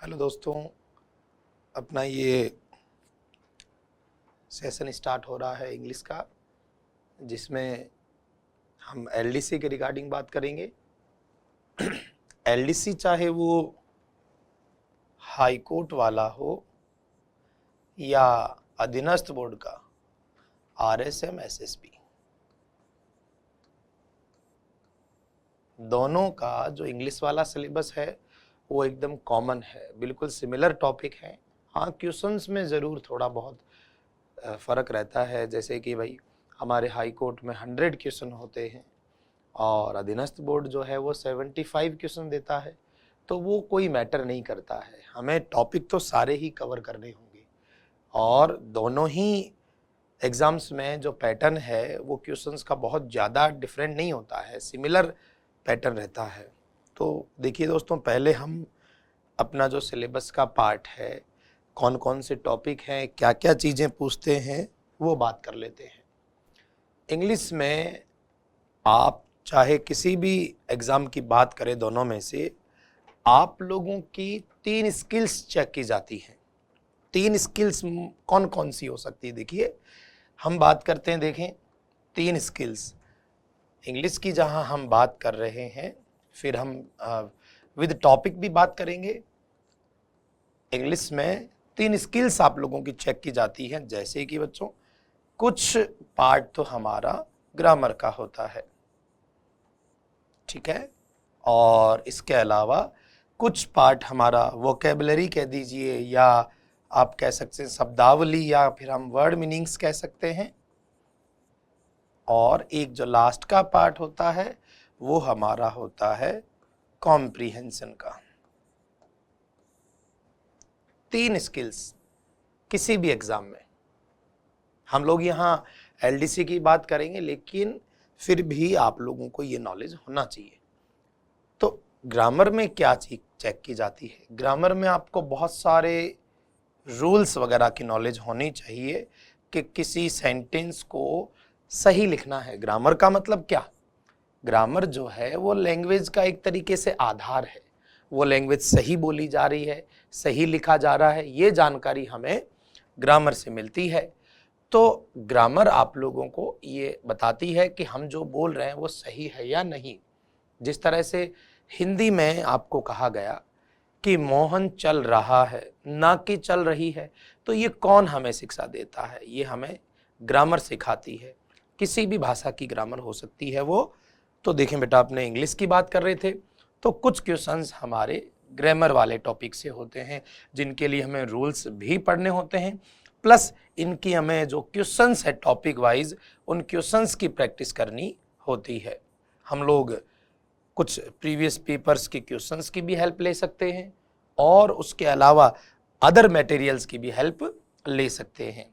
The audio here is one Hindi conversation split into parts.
हेलो दोस्तों, अपना ये सेशन स्टार्ट हो रहा है इंग्लिश का, जिसमें हम एलडीसी के रिगार्डिंग बात करेंगे। एलडीसी चाहे वो हाई कोर्ट वाला हो या अधीनस्थ बोर्ड का आरएसएम एसएसबी, दोनों का जो इंग्लिश वाला सिलेबस है वो एकदम कॉमन है, बिल्कुल सिमिलर टॉपिक है। हाँ, क्वेश्चंस में ज़रूर थोड़ा बहुत फ़र्क रहता है, जैसे कि भाई हमारे हाई कोर्ट में 100 क्वेश्चन होते हैं और अधीनस्थ बोर्ड जो है वो 75 क्वेश्चन देता है, तो वो कोई मैटर नहीं करता है। हमें टॉपिक तो सारे ही कवर करने होंगे और दोनों ही एग्ज़ाम्स में जो पैटर्न है वो क्वेश्चंस का बहुत ज़्यादा डिफरेंट नहीं होता है, सिमिलर पैटर्न रहता है। तो देखिए दोस्तों, पहले हम अपना जो सिलेबस का पार्ट है, कौन कौन से टॉपिक हैं, क्या क्या चीज़ें पूछते हैं, वो बात कर लेते हैं। इंग्लिश में आप चाहे किसी भी एग्ज़ाम की बात करें, दोनों में से आप लोगों की 3 स्किल्स चेक की जाती हैं। 3 स्किल्स कौन कौन सी हो सकती है? देखिए, हम बात करते हैं, देखें 3 स्किल्स इंग्लिश की जहां हम बात कर रहे हैं, फिर हम विद टॉपिक भी बात करेंगे। इंग्लिश में 3 स्किल्स आप लोगों की चेक की जाती हैं, जैसे कि बच्चों कुछ पार्ट तो हमारा ग्रामर का होता है, ठीक है, और इसके अलावा कुछ पार्ट हमारा वोकेबलरी कह दीजिए, या आप कह सकते हैं शब्दावली, या फिर हम वर्ड मीनिंग्स कह सकते हैं। और एक जो लास्ट का पार्ट होता है वो हमारा होता है कॉम्प्रीहेंशन का। 3 स्किल्स किसी भी एग्जाम में। हम लोग यहाँ एलडीसी की बात करेंगे, लेकिन फिर भी आप लोगों को ये नॉलेज होना चाहिए। तो ग्रामर में क्या चीज चेक की जाती है? ग्रामर में आपको बहुत सारे रूल्स वगैरह की नॉलेज होनी चाहिए कि किसी सेंटेंस को सही लिखना है। ग्रामर का मतलब क्या? ग्रामर जो है वो लैंग्वेज का एक तरीके से आधार है। वो लैंग्वेज सही बोली जा रही है, सही लिखा जा रहा है, ये जानकारी हमें ग्रामर से मिलती है। तो ग्रामर आप लोगों को ये बताती है कि हम जो बोल रहे हैं वो सही है या नहीं। जिस तरह से हिंदी में आपको कहा गया कि मोहन चल रहा है, ना कि चल रही है, तो ये कौन हमें शिक्षा देता है? ये हमें ग्रामर सिखाती है। किसी भी भाषा की ग्रामर हो सकती है वो। तो देखें बेटा, आपने इंग्लिश की बात कर रहे थे, तो कुछ क्वेश्चंस हमारे ग्रामर वाले टॉपिक से होते हैं, जिनके लिए हमें रूल्स भी पढ़ने होते हैं, प्लस इनकी हमें जो क्वेश्चंस है टॉपिक वाइज, उन क्वेश्चंस की प्रैक्टिस करनी होती है। हम लोग कुछ प्रीवियस पेपर्स के क्वेश्चंस की भी हेल्प ले सकते हैं और उसके अलावा अदर मटेरियल्स की भी हेल्प ले सकते हैं।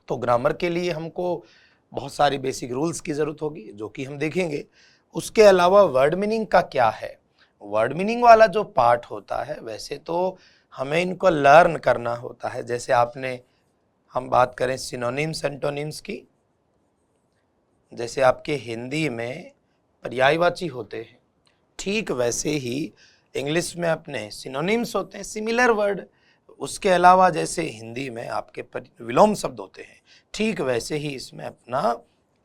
तो ग्रामर के लिए हमको बहुत सारी बेसिक रूल्स की ज़रूरत होगी, जो कि हम देखेंगे। उसके अलावा वर्ड मीनिंग का क्या है? वर्ड मीनिंग वाला जो पार्ट होता है, वैसे तो हमें इनको लर्न करना होता है। जैसे हम बात करें सिनोनिम्स एंटोनिम्स की, जैसे आपके हिंदी में पर्यायवाची होते हैं, ठीक वैसे ही इंग्लिश में अपने सिनोनिम्स होते हैं, सिमिलर वर्ड। उसके अलावा जैसे हिंदी में आपके विलोम शब्द होते हैं, ठीक वैसे ही इसमें अपना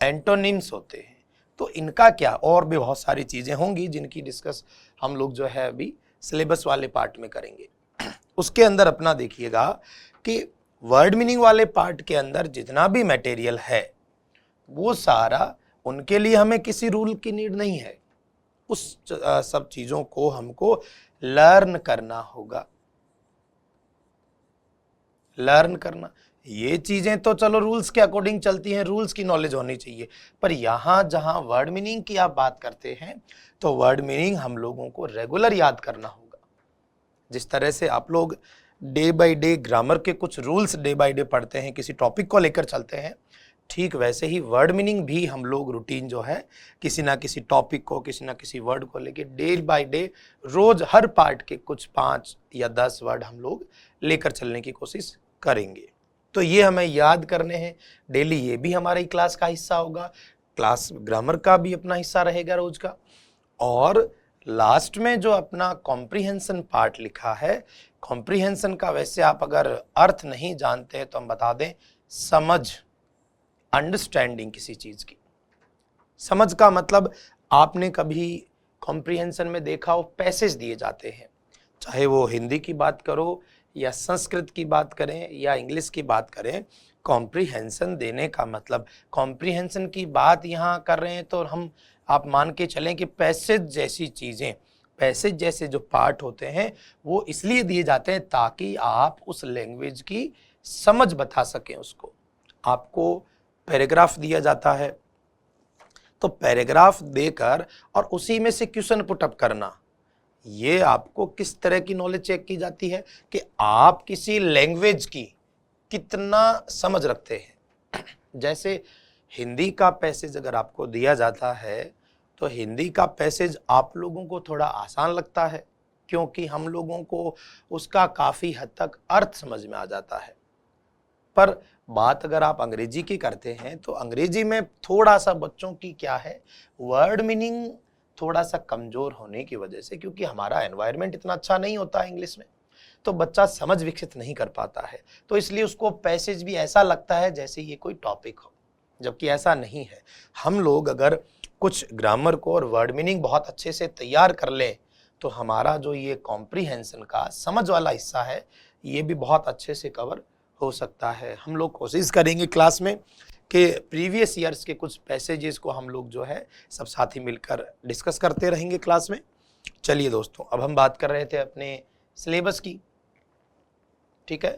एंटोनिम्स होते हैं। तो इनका क्या, और भी बहुत सारी चीज़ें होंगी जिनकी डिस्कस हम लोग जो है अभी सिलेबस वाले पार्ट में करेंगे। उसके अंदर अपना देखिएगा कि वर्ड मीनिंग वाले पार्ट के अंदर जितना भी मटेरियल है वो सारा, उनके लिए हमें किसी रूल की नीड नहीं है। उस सब चीज़ों को हमको लर्न करना होगा। लर्न करना, ये चीज़ें तो चलो रूल्स के अकॉर्डिंग चलती हैं, रूल्स की नॉलेज होनी चाहिए। पर यहाँ जहाँ वर्ड मीनिंग की आप बात करते हैं, तो वर्ड मीनिंग हम लोगों को रेगुलर याद करना होगा। जिस तरह से आप लोग डे बाय डे ग्रामर के कुछ रूल्स डे बाय डे पढ़ते हैं, किसी टॉपिक को लेकर चलते हैं, ठीक वैसे ही वर्ड मीनिंग भी हम लोग रूटीन जो है किसी ना किसी टॉपिक को, किसी ना किसी वर्ड को लेकर डे बाय डे रोज हर पार्ट के कुछ 5 या 10 वर्ड हम लोग लेकर चलने की कोशिश करेंगे। तो ये हमें याद करने हैं डेली। ये भी हमारी क्लास का हिस्सा होगा। क्लास ग्रामर का भी अपना हिस्सा रहेगा रोज का। और लास्ट में जो अपना कॉम्प्रिहेंशन पार्ट लिखा है, कॉम्प्रिहेंशन का वैसे आप अगर अर्थ नहीं जानते हैं तो हम बता दें, समझ, अंडरस्टैंडिंग किसी चीज की। समझ का मतलब आपने कभी कॉम्प्रिहेंशन में देखा हो, पैसेज दिए जाते हैं, चाहे वो हिंदी की बात करो या संस्कृत की बात करें या इंग्लिश की बात करें, कॉम्प्रिहेंशन देने का मतलब, कॉम्प्रिहेंशन की बात यहाँ कर रहे हैं तो हम आप मान के चलें कि पैसेज जैसी चीज़ें, पैसेज जैसे जो पार्ट होते हैं वो इसलिए दिए जाते हैं ताकि आप उस लैंग्वेज की समझ बता सकें उसको। आपको पैराग्राफ दिया जाता है तो पैराग्राफ देकर और उसी में से क्वेश्चन पुटअप करना, ये आपको किस तरह की नॉलेज चेक की जाती है कि आप किसी लैंग्वेज की कितना समझ रखते हैं। जैसे हिंदी का पैसेज अगर आपको दिया जाता है तो हिंदी का पैसेज आप लोगों को थोड़ा आसान लगता है क्योंकि हम लोगों को उसका काफ़ी हद तक अर्थ समझ में आ जाता है। पर बात अगर आप अंग्रेजी की करते हैं तो अंग्रेजी में थोड़ा सा बच्चों की क्या है, वर्ड मीनिंग थोड़ा सा कमजोर होने की वजह से, क्योंकि हमारा एनवायरनमेंट इतना अच्छा नहीं होता है इंग्लिश में, तो बच्चा समझ विकसित नहीं कर पाता है, तो इसलिए उसको पैसेज भी ऐसा लगता है जैसे ये कोई टॉपिक हो, जबकि ऐसा नहीं है। हम लोग अगर कुछ ग्रामर को और वर्ड मीनिंग बहुत अच्छे से तैयार कर लें तो हमारा जो ये कॉम्प्रिहेंशन का समझ वाला हिस्सा है ये भी बहुत अच्छे से कवर हो सकता है। हम लोग कोशिश करेंगे क्लास में कि प्रीवियस ईयर्स के कुछ पैसेजेस को हम लोग जो है सब साथी मिलकर डिस्कस करते रहेंगे क्लास में। चलिए दोस्तों, अब हम बात कर रहे थे अपने सिलेबस की, ठीक है।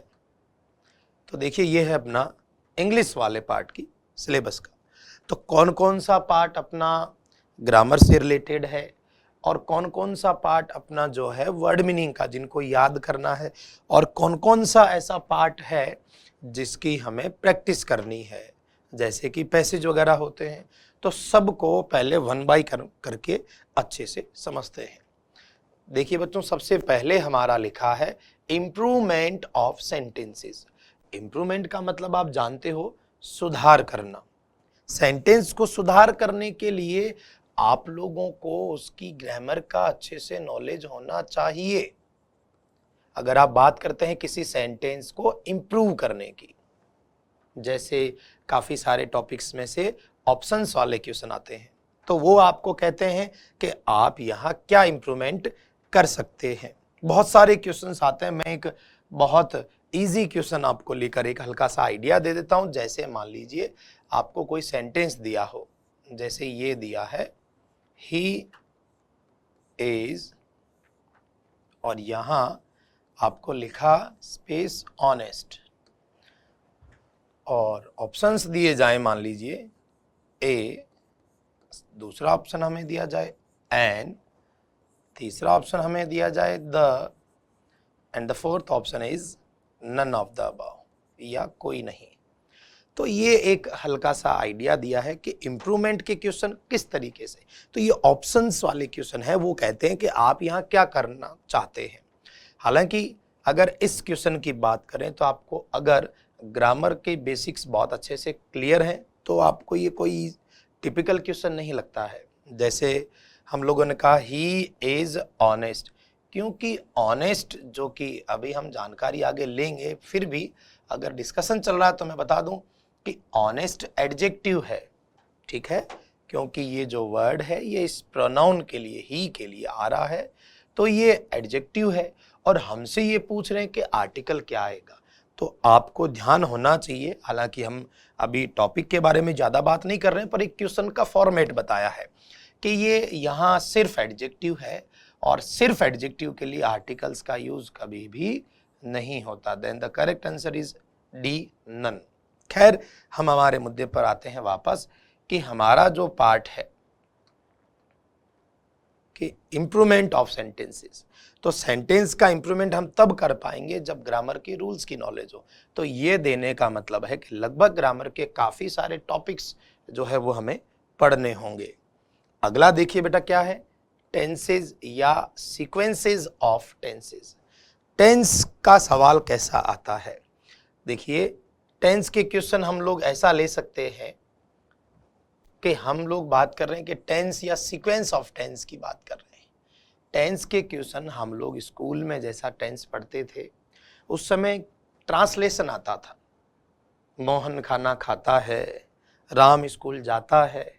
तो देखिए ये है अपना इंग्लिश वाले पार्ट की सिलेबस का, तो कौन कौन सा पार्ट अपना ग्रामर से रिलेटेड है और कौन कौन सा पार्ट अपना जो है वर्ड मीनिंग का जिनको याद करना है और कौन कौन सा ऐसा पार्ट है जिसकी हमें प्रैक्टिस करनी है, जैसे कि पैसेज वगैरह होते हैं, तो सबको पहले वन बाय करके अच्छे से समझते हैं। देखिए बच्चों, सबसे पहले हमारा लिखा है इम्प्रूवमेंट ऑफ सेंटेंसेस। इम्प्रूवमेंट का मतलब आप जानते हो, सुधार करना। सेंटेंस को सुधार करने के लिए आप लोगों को उसकी ग्रामर का अच्छे से नॉलेज होना चाहिए। अगर आप बात करते हैं किसी सेंटेंस को इम्प्रूव करने की, जैसे काफी सारे टॉपिक्स में से ऑप्शंस वाले क्वेश्चन आते हैं, तो वो आपको कहते हैं कि आप यहाँ क्या इम्प्रूवमेंट कर सकते हैं। बहुत सारे क्वेश्चंस आते हैं, मैं एक बहुत इजी क्वेश्चन आपको लेकर एक हल्का सा आइडिया दे देता हूं। जैसे मान लीजिए आपको कोई सेंटेंस दिया हो, जैसे ये दिया है ही इज, और यहां आपको लिखा स्पेस ऑनेस्ट, और ऑप्शंस दिए जाए, मान लीजिए ए, दूसरा ऑप्शन हमें दिया जाए एन, तीसरा ऑप्शन हमें दिया जाए the, and the fourth option is none of the above, या कोई नहीं। तो ये एक हल्का सा आइडिया दिया है कि इम्प्रूवमेंट के क्वेश्चन किस तरीके से, तो ये ऑप्शंस वाले क्वेश्चन है, वो कहते हैं कि आप यहाँ क्या करना चाहते हैं। हालांकि अगर इस क्वेश्चन की बात करें तो आपको अगर ग्रामर के बेसिक्स बहुत अच्छे से क्लियर हैं तो आपको ये कोई टिपिकल क्वेश्चन नहीं लगता है। जैसे हम लोगों ने कहा ही इज ऑनेस्ट, क्योंकि ऑनेस्ट जो कि अभी हम जानकारी आगे लेंगे, फिर भी अगर डिस्कशन चल रहा है तो मैं बता दूं कि ऑनेस्ट एडजेक्टिव है, ठीक है, क्योंकि ये जो वर्ड है ये इस प्रोनाउन के लिए, ही के लिए आ रहा है, तो ये एडजेक्टिव है और हमसे ये पूछ रहे हैं कि आर्टिकल क्या आएगा। तो आपको ध्यान होना चाहिए, हालांकि हम अभी टॉपिक के बारे में ज़्यादा बात नहीं कर रहे हैं, पर एक क्वेश्चन का फॉर्मेट बताया है कि ये यहाँ सिर्फ एडजेक्टिव है और सिर्फ एडजेक्टिव के लिए आर्टिकल्स का यूज कभी भी नहीं होता। Then the correct answer is D, none. खैर, हम हमारे मुद्दे पर आते हैं वापस कि हमारा जो पार्ट है कि इम्प्रूवमेंट ऑफ सेंटेंसेस, तो सेंटेंस का इम्प्रूवमेंट हम तब कर पाएंगे जब ग्रामर की रूल्स की नॉलेज हो। तो ये देने का मतलब है कि लगभग ग्रामर के काफी सारे टॉपिक्स जो है वो हमें पढ़ने होंगे। अगला देखिए बेटा क्या है, टेंसेज या सीक्वेंसेस ऑफ टेंसेज। टेंस का सवाल कैसा आता है, देखिए टेंस के क्वेश्चन हम लोग ऐसा ले सकते हैं कि हम लोग बात कर रहे हैं कि टेंस या सीक्वेंस ऑफ टेंस की बात कर रहे हैं। टेंस के क्वेश्चन हम लोग स्कूल में जैसा टेंस पढ़ते थे उस समय ट्रांसलेशन आता था। मोहन खाना खाता है, राम स्कूल जाता है,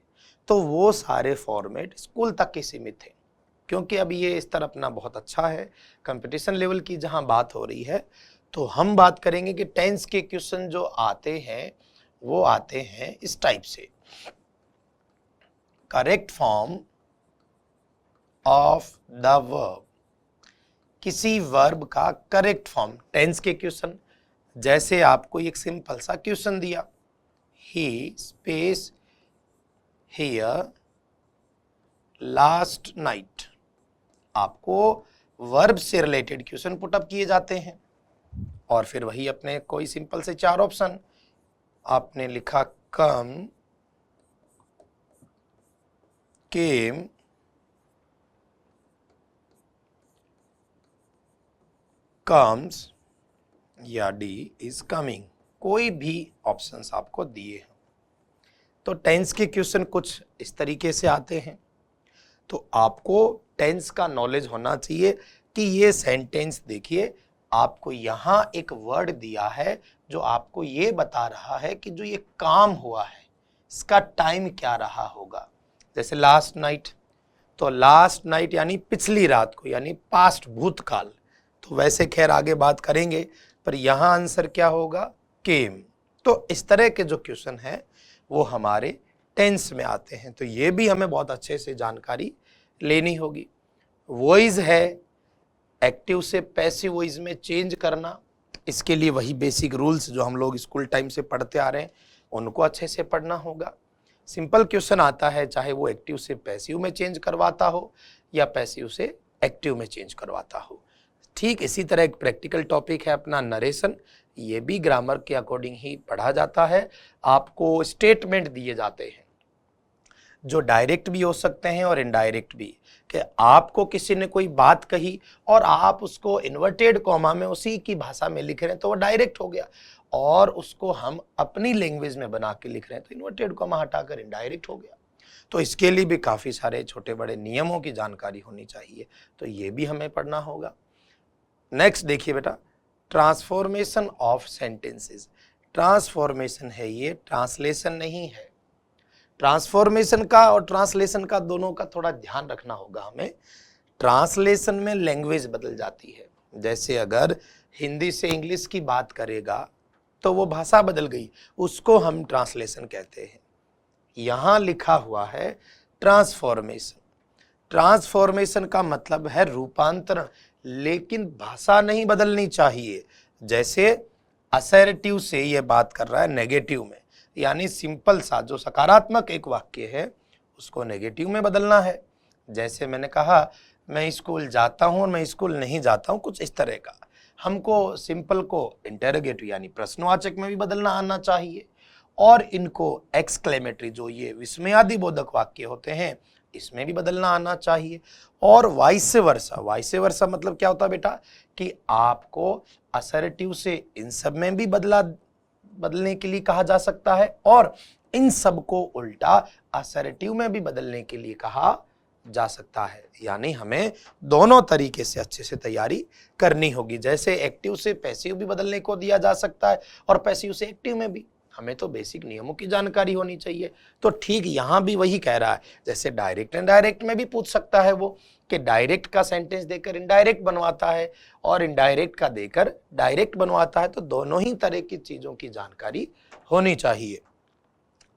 तो वो सारे फॉर्मेट स्कूल तक के सीमित थे। क्योंकि अब ये स्तर अपना बहुत अच्छा है, कंपटीशन लेवल की जहां बात हो रही है, तो हम बात करेंगे कि टेंस के क्वेश्चन जो आते हैं वो आते हैं इस टाइप से। Correct form of the verb, किसी वर्ब का करेक्ट फॉर्म। टेंस के क्वेश्चन, जैसे आपको एक सिंपल सा क्वेश्चन दिया, ही स्पेस हियर लास्ट नाइट, आपको वर्ब से रिलेटेड क्वेश्चन पुटअप किए जाते हैं और फिर वही अपने कोई सिंपल से 4 ऑप्शन आपने लिखा, कम, केम, कम्स या डी इज कमिंग, कोई भी ऑप्शंस आपको दिए हैं। तो टेंस के क्वेश्चन कुछ इस तरीके से आते हैं। तो आपको टेंस का नॉलेज होना चाहिए कि ये सेंटेंस देखिए, आपको यहां एक वर्ड दिया है जो आपको ये बता रहा है कि जो ये काम हुआ है इसका टाइम क्या रहा होगा। जैसे लास्ट नाइट, तो लास्ट नाइट यानी पिछली रात को, यानी पास्ट, भूतकाल। तो वैसे खैर आगे बात करेंगे, पर यहां आंसर क्या होगा, केम। तो इस तरह के जो क्वेश्चन है वो हमारे टेंस में आते हैं, तो ये भी हमें बहुत अच्छे से जानकारी लेनी होगी। वॉइस है, एक्टिव से पैसिव वॉइस में चेंज करना, इसके लिए वही बेसिक रूल्स जो हम लोग स्कूल टाइम से पढ़ते आ रहे हैं उनको अच्छे से पढ़ना होगा। सिंपल क्वेश्चन आता है, चाहे वो एक्टिव से पैसिव में चेंज करवाता हो या पैसिव से एक्टिव में चेंज करवाता हो। ठीक इसी तरह एक प्रैक्टिकल टॉपिक है अपना नरेशन, ये भी ग्रामर के अकॉर्डिंग ही पढ़ा जाता है। आपको स्टेटमेंट दिए जाते हैं जो डायरेक्ट भी हो सकते हैं और इनडायरेक्ट भी, कि आपको किसी ने कोई बात कही और आप उसको इन्वर्टेड कॉमा में उसी की भाषा में लिख रहे हैं तो वो डायरेक्ट हो गया, और उसको हम अपनी लैंग्वेज में बना के लिख रहे हैं तो इन्वर्टेड कॉमा हटाकर इनडायरेक्ट हो गया। तो इसके लिए भी काफ़ी सारे छोटे बड़े नियमों की जानकारी होनी चाहिए, तो ये भी हमें पढ़ना होगा। नेक्स्ट देखिए बेटा, ट्रांसफॉर्मेशन ऑफ सेंटेंसेस। ट्रांसफॉर्मेशन है ये, ट्रांसलेशन नहीं है। ट्रांसफॉर्मेशन का और ट्रांसलेशन का दोनों का थोड़ा ध्यान रखना होगा हमें। ट्रांसलेशन में लैंग्वेज बदल जाती है, जैसे अगर हिंदी से इंग्लिश की बात करेगा तो वो भाषा बदल गई, उसको हम ट्रांसलेशन कहते हैं। यहां लिखा हुआ है ट्रांसफॉर्मेशन। ट्रांसफॉर्मेशन का मतलब है रूपांतरण, लेकिन भाषा नहीं बदलनी चाहिए। जैसे असर्टिव से ये बात कर रहा है नेगेटिव में, यानी सिंपल सा जो सकारात्मक एक वाक्य है उसको नेगेटिव में बदलना है। जैसे मैंने कहा, मैं स्कूल जाता हूं और मैं स्कूल नहीं जाता हूं, कुछ इस तरह का। हमको सिंपल को इंटरोगेटिव यानी प्रश्नवाचक में भी बदलना आना चाहिए, और इनको एक्सक्लेमेटरी जो ये विस्मयादि बोधक वाक्य होते हैं इसमें भी बदलना आना चाहिए। और वाइस वर्सा, वाइस वर्सा मतलब क्या होता है बेटा, कि आपको असर्टिव से इन सब में भी बदलने के लिए कहा जा सकता है, और इन सब को उल्टा असर्टिव में भी बदलने के लिए कहा जा सकता है। यानी हमें दोनों तरीके से अच्छे से तैयारी करनी होगी। जैसे एक्टिव से पैसिव भी बदलने को दिया जा सकता है और पैसिव से एक्टिव में भी, हमें तो बेसिक नियमों की जानकारी होनी चाहिए। तो ठीक यहां भी वही कह रहा है, जैसे डायरेक्ट एंड डायरेक्ट में भी पूछ सकता है वो, कि डायरेक्ट का सेंटेंस देकर इनडायरेक्ट बनवाता है और इनडायरेक्ट का देकर डायरेक्ट बनवाता है, तो दोनों ही तरह की चीजों की जानकारी होनी चाहिए।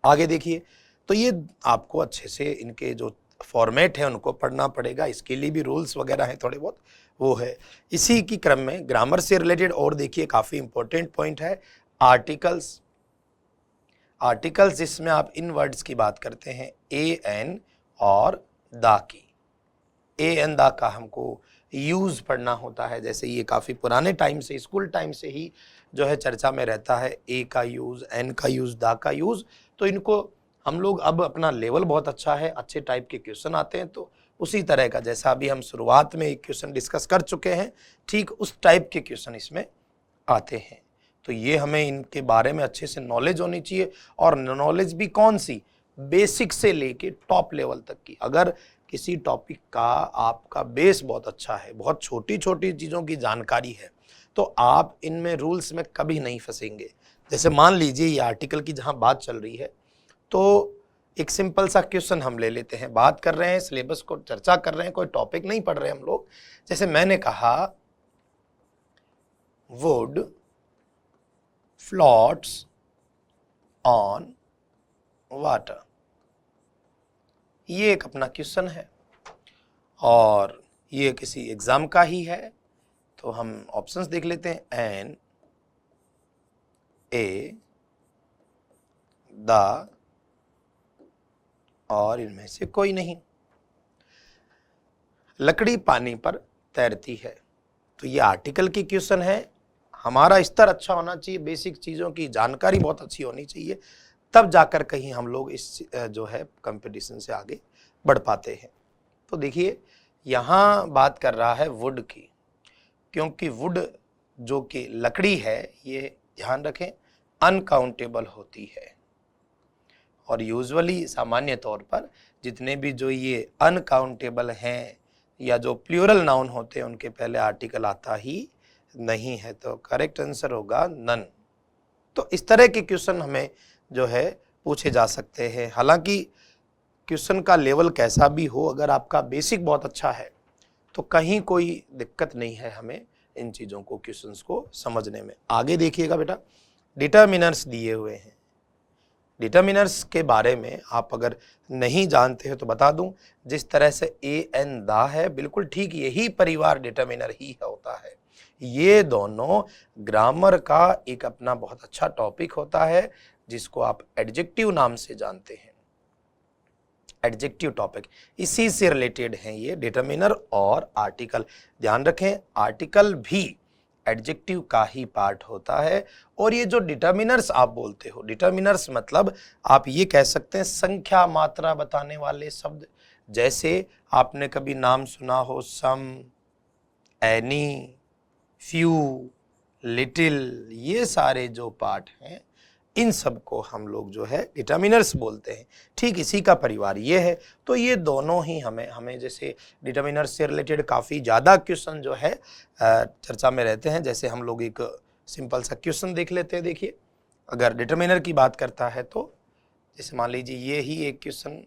आगे देखिए, तो ये आपको अच्छे से इनके जो फॉर्मेट है उनको पढ़ना पड़ेगा, इसके लिए भी रूल्स वगैरह हैं थोड़े बहुत, वो है। इसी की क्रम में ग्रामर से रिलेटेड और देखिए काफी इंपॉर्टेंट पॉइंट है आर्टिकल्स। आर्टिकल्स जिसमें आप इन वर्ड्स की बात करते हैं, ए एन और दा की। ए एन दा का हमको यूज पढ़ना होता है। जैसे ये काफी पुराने टाइम से, स्कूल टाइम से ही जो है चर्चा में रहता है, ए का यूज, एन का यूज, दा का यूज। तो इनको हम लोग, अब अपना लेवल बहुत अच्छा है, अच्छे टाइप के क्वेश्चन आते हैं, तो उसी तरह का जैसा अभी हम शुरुआत में एक क्वेश्चन डिस्कस कर चुके हैं, ठीक उस टाइप के क्वेश्चन इसमें आते हैं। तो ये हमें इनके बारे में अच्छे से नॉलेज होनी चाहिए, और नॉलेज भी कौन सी, बेसिक से लेके टॉप लेवल तक की। अगर किसी टॉपिक का आपका बेस बहुत अच्छा है, बहुत छोटी छोटी चीज़ों की जानकारी है, तो आप इनमें रूल्स में कभी नहीं फंसेंगे। जैसे मान लीजिए ये आर्टिकल की जहाँ बात चल रही है, तो एक सिंपल सा क्वेश्चन हम ले लेते हैं, बात कर रहे हैं सिलेबस को चर्चा कर रहे हैं, कोई टॉपिक नहीं पढ़ रहे हम लोग। जैसे मैंने कहा वुड फ्लोट्स ऑन वाटर, ये एक अपना क्वेश्चन है और ये किसी एग्जाम का ही है, तो हम ऑप्शंस देख लेते हैं। एन ए द और इनमें से कोई नहीं। लकड़ी पानी पर तैरती है, तो ये आर्टिकल की क्वेश्चन है। हमारा स्तर अच्छा होना चाहिए, बेसिक चीज़ों की जानकारी बहुत अच्छी होनी चाहिए, तब जाकर कहीं हम लोग इस जो है कंपटीशन से आगे बढ़ पाते हैं। तो देखिए यहाँ बात कर रहा है वुड की, क्योंकि वुड जो कि लकड़ी है, ये ध्यान रखें अनकाउंटेबल होती है, और यूजुअली सामान्य तौर पर जितने भी जो ये अनकाउंटेबल हैं या जो प्लूरल नाउन होते हैं उनके पहले आर्टिकल आता ही नहीं है, तो करेक्ट आंसर होगा नन। तो इस तरह के क्वेश्चन हमें जो है पूछे जा सकते हैं। हालांकि क्वेश्चन का लेवल कैसा भी हो, अगर आपका बेसिक बहुत अच्छा है तो कहीं कोई दिक्कत नहीं है हमें इन चीज़ों को, क्वेश्चंस को समझने में। आगे देखिएगा बेटा, डिटर्मिनर्स दिए हुए हैं। डिटर्मिनर्स के बारे में आप अगर नहीं जानते हो तो बता दूं, जिस तरह से ए एन दा है, बिल्कुल ठीक यही परिवार डिटर्मिनर ही होता है। ये दोनों ग्रामर का एक अपना बहुत अच्छा टॉपिक होता है, जिसको आप एडजेक्टिव नाम से जानते हैं। एडजेक्टिव टॉपिक इसी से रिलेटेड हैं ये डिटर्मिनर और आर्टिकल। ध्यान रखें आर्टिकल भी एडजेक्टिव का ही पार्ट होता है। और ये जो डिटर्मिनर्स आप बोलते हो, डिटर्मिनर्स मतलब आप ये कह सकते हैं संख्या मात्रा बताने वाले शब्द। जैसे आपने कभी नाम सुना हो सम, एनी, फ्यू, लिटिल, ये सारे जो पार्ट हैं इन सब को हम लोग जो है डिटर्मिनर्स बोलते हैं। ठीक इसी का परिवार ये है। तो ये दोनों ही हमें जैसे डिटर्मिनर्स से रिलेटेड काफ़ी ज़्यादा क्वेश्चन जो है चर्चा में रहते हैं। जैसे हम लोग एक सिंपल सा क्वेश्चन देख लेते हैं। देखिए अगर डिटर्मिनर की बात करता है तो जैसे मान लीजिए ये ही एक question,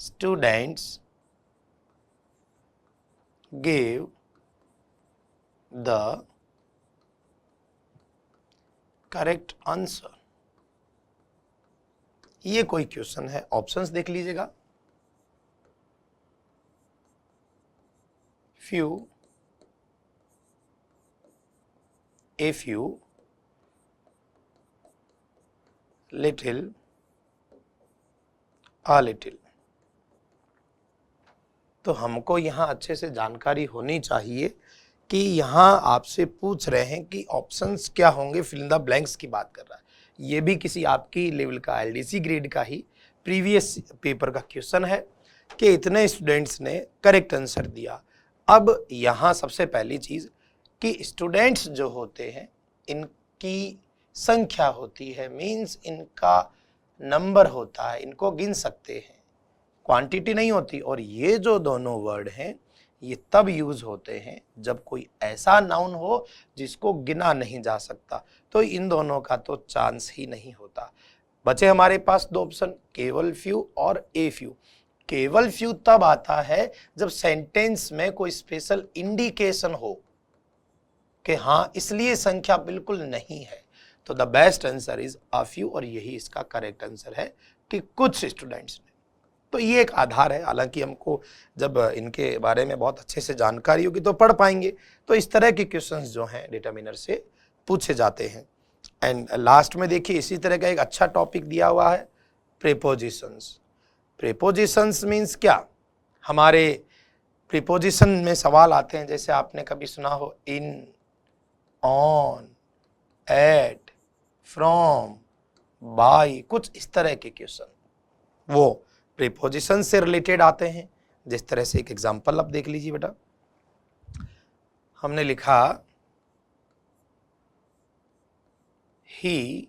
students give the correct answer, ये कोई क्वेश्चन है। ऑप्शंस देख लीजिएगा, few, a few, little, uh little. तो हमको यहाँ अच्छे से जानकारी होनी चाहिए कि यहाँ आपसे पूछ रहे हैं कि ऑप्शंस क्या होंगे, फिल इन द ब्लैंक्स की बात कर रहा है। ये भी किसी आपकी लेवल का एलडीसी ग्रेड का ही प्रीवियस पेपर का क्वेश्चन है कि इतने स्टूडेंट्स ने करेक्ट आंसर दिया। अब यहाँ सबसे पहली चीज़ कि स्टूडेंट्स जो होते हैं इनकी संख्या होती है, मीन्स इनका नंबर होता है, इनको गिन सकते हैं, क्वांटिटी नहीं होती। और ये जो दोनों वर्ड हैं ये तब यूज होते हैं जब कोई ऐसा नाउन हो जिसको गिना नहीं जा सकता, तो इन दोनों का तो चांस ही नहीं होता। बचे हमारे पास दो ऑप्शन, केवल फ्यू और ए फ्यू। केवल फ्यू तब आता है जब सेंटेंस में कोई स्पेशल इंडिकेशन हो कि हाँ इसलिए संख्या बिल्कुल नहीं है, तो the best answer is a few, और यही इसका करेक्ट आंसर है कि कुछ स्टूडेंट्स ने। तो ये एक आधार है, हालांकि हमको जब इनके बारे में बहुत अच्छे से जानकारी होगी तो पढ़ पाएंगे। तो इस तरह के क्वेश्चंस जो हैं डिटर्मिनर से पूछे जाते हैं। एंड लास्ट में देखिए इसी तरह का एक अच्छा टॉपिक दिया हुआ है, प्रीपोजिशंस। प्रीपोजिशंस मीन्स क्या, हमारे प्रीपोजिशन में सवाल आते हैं, जैसे आपने कभी सुना हो इन, ऑन, एट, फ्रॉम, बाय, कुछ इस तरह के क्वेश्चन वो प्रीपोजिशन से रिलेटेड आते हैं। जिस तरह से एक एग्जांपल आप देख लीजिए बेटा, हमने लिखा ही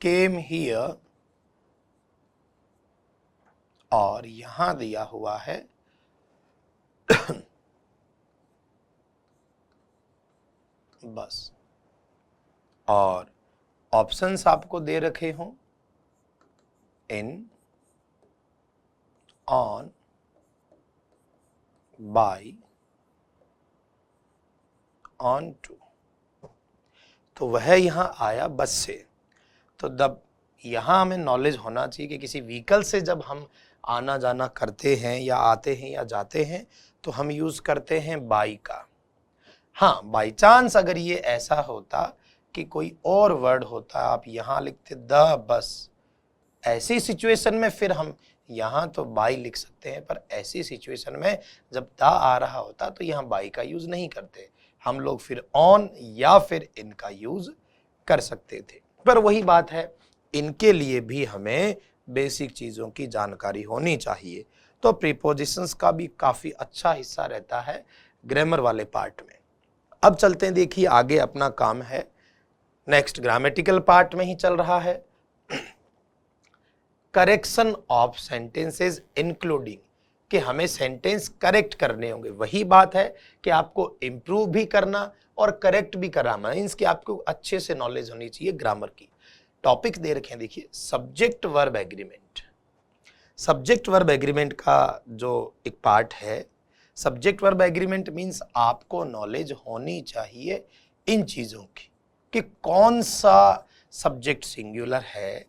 केम हियर और यहां दिया हुआ है बस, और ऑप्शंस आपको दे रखे हों इन, ऑन, बाय, ऑन टू, तो वह यहां आया बस से। तो जब यहां हमें नॉलेज होना चाहिए कि किसी व्हीकल से जब हम आना जाना करते हैं या आते हैं या जाते हैं तो हम यूज करते हैं बाई का। हाँ, बाई चांस अगर ये ऐसा होता कि कोई और वर्ड होता, आप यहां लिखते द बस, ऐसी सिचुएशन में फिर हम यहां तो बाई लिख सकते हैं, पर ऐसी सिचुएशन में जब द आ रहा होता तो यहां बाई का यूज नहीं करते, हम लोग फिर ऑन या फिर इनका यूज कर सकते थे। पर वही बात है, इनके लिए भी हमें बेसिक चीजों की जानकारी होनी चाहिए। तो प्रीपोजिशंस का भी काफी अच्छा हिस्सा रहता है ग्रामर वाले पार्ट में। अब चलते हैं, देखिए आगे अपना काम है नेक्स्ट ग्रामेटिकल पार्ट में ही चल रहा है, करेक्शन ऑफ सेंटेंसेस इंक्लूडिंग, कि हमें सेंटेंस करेक्ट करने होंगे। वही बात है कि आपको इंप्रूव भी करना और करेक्ट भी करना, मीन्स कि आपको अच्छे से नॉलेज होनी चाहिए ग्रामर की। टॉपिक दे रखे हैं, देखिए subject verb agreement. Subject verb agreement का जो एक पार्ट है, सब्जेक्ट वर्ब एग्रीमेंट मीन्स आपको नॉलेज होनी चाहिए इन चीजों की कि कौन सा सब्जेक्ट सिंगुलर है,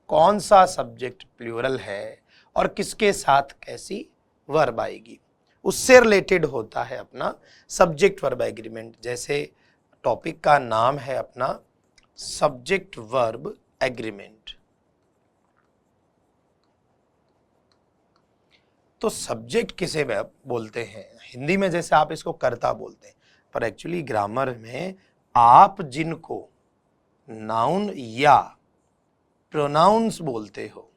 कौन सा सब्जेक्ट प्लूरल है और किसके साथ कैसी वर्ब आएगी, उससे रिलेटेड होता है अपना सब्जेक्ट वर्ब एग्रीमेंट। जैसे टॉपिक का नाम है अपना सब्जेक्ट वर्ब एग्रीमेंट। तो सब्जेक्ट किसे बोलते हैं, हिंदी में जैसे आप इसको कर्ता बोलते हैं, पर एक्चुअली ग्रामर में आप जिनको नाउन या प्रोनाउंस बोलते हो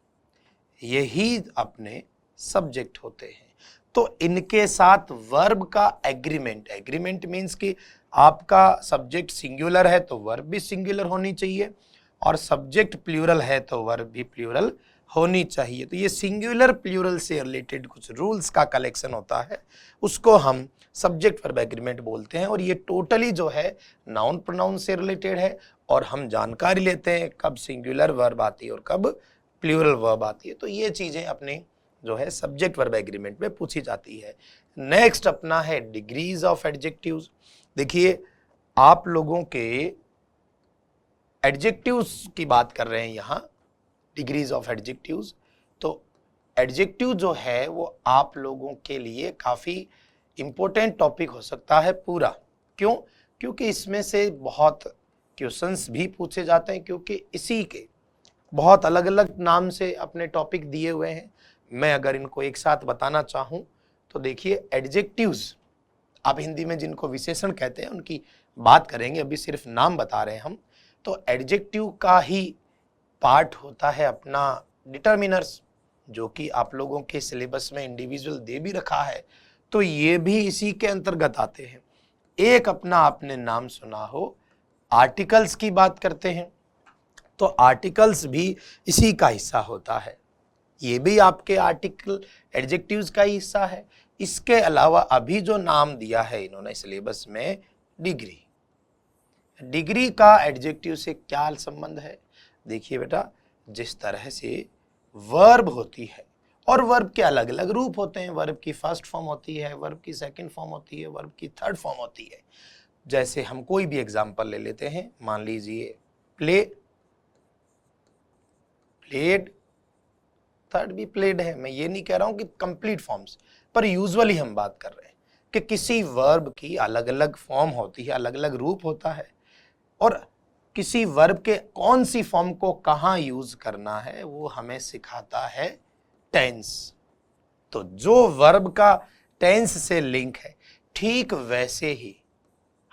यही अपने सब्जेक्ट होते हैं। तो इनके साथ वर्ब का एग्रीमेंट, एग्रीमेंट मीन्स कि आपका सब्जेक्ट सिंगुलर है तो वर्ब भी सिंगुलर होनी चाहिए, और सब्जेक्ट प्लूरल है तो वर्ब भी प्लूरल होनी चाहिए। तो ये सिंगुलर प्लूरल से रिलेटेड कुछ रूल्स का कलेक्शन होता है, उसको हम सब्जेक्ट वर्ब एग्रीमेंट बोलते हैं। और ये टोटली जो है नाउन प्रोनाउन से रिलेटेड है, और हम जानकारी लेते हैं कब सिंगुलर वर्ब आती है और कब प्लूरल वर्ब आती है। तो ये चीजें अपने जो है सब्जेक्ट वर्ब एग्रीमेंट में पूछी जाती है। नेक्स्ट अपना है डिग्रीज ऑफ एडजेक्टिव्स। देखिए आप लोगों के एडजेक्टिव्स की बात कर रहे हैं यहाँ, डिग्रीज ऑफ एडजेक्टिव्स। तो एडजेक्टिव जो है वो आप लोगों के लिए काफी इंपॉर्टेंट टॉपिक हो सकता है पूरा। क्यों? क्योंकि इसमें से बहुत क्वेश्चंस भी पूछे जाते हैं, क्योंकि इसी के बहुत अलग अलग नाम से अपने टॉपिक दिए हुए हैं। मैं अगर इनको एक साथ बताना चाहूं तो देखिए एडजेक्टिव्स, आप हिंदी में जिनको विशेषण कहते हैं उनकी बात करेंगे, अभी सिर्फ नाम बता रहे हैं हम। तो एडजेक्टिव का ही पार्ट होता है अपना डिटर्मिनर्स, जो कि आप लोगों के सिलेबस में इंडिविजुअल दे भी रखा है, तो ये भी इसी के अंतर्गत आते हैं। एक अपना आपने नाम सुना हो आर्टिकल्स की बात करते हैं, तो आर्टिकल्स भी इसी का हिस्सा होता है, ये भी आपके आर्टिकल एडजेक्टिव्स का ही हिस्सा है। इसके अलावा अभी जो नाम दिया है इन्होंने सिलेबस में, डिग्री, डिग्री का एडजेक्टिव से क्या संबंध है? देखिए बेटा, जिस तरह से वर्ब होती है, और वर्ब के अलग अलग रूप होते हैं, वर्ब की फर्स्ट फॉर्म होती है, वर्ब की सेकंड फॉर्म होती है, वर्ब की थर्ड फॉर्म होती है। जैसे हम कोई भी एग्जांपल ले लेते हैं, मान लीजिए प्ले, प्लेड, थर्ड भी प्लेड है। मैं ये नहीं कह रहा हूं कि कंप्लीट फॉर्म्स, पर यूजुअली हम बात कर रहे हैं कि किसी वर्ब की अलग अलग फॉर्म होती है, अलग अलग रूप होता है, और किसी वर्ब के कौन सी फॉर्म को कहां यूज करना है वो हमें सिखाता है टेंस। तो जो वर्ब का टेंस से लिंक है, ठीक वैसे ही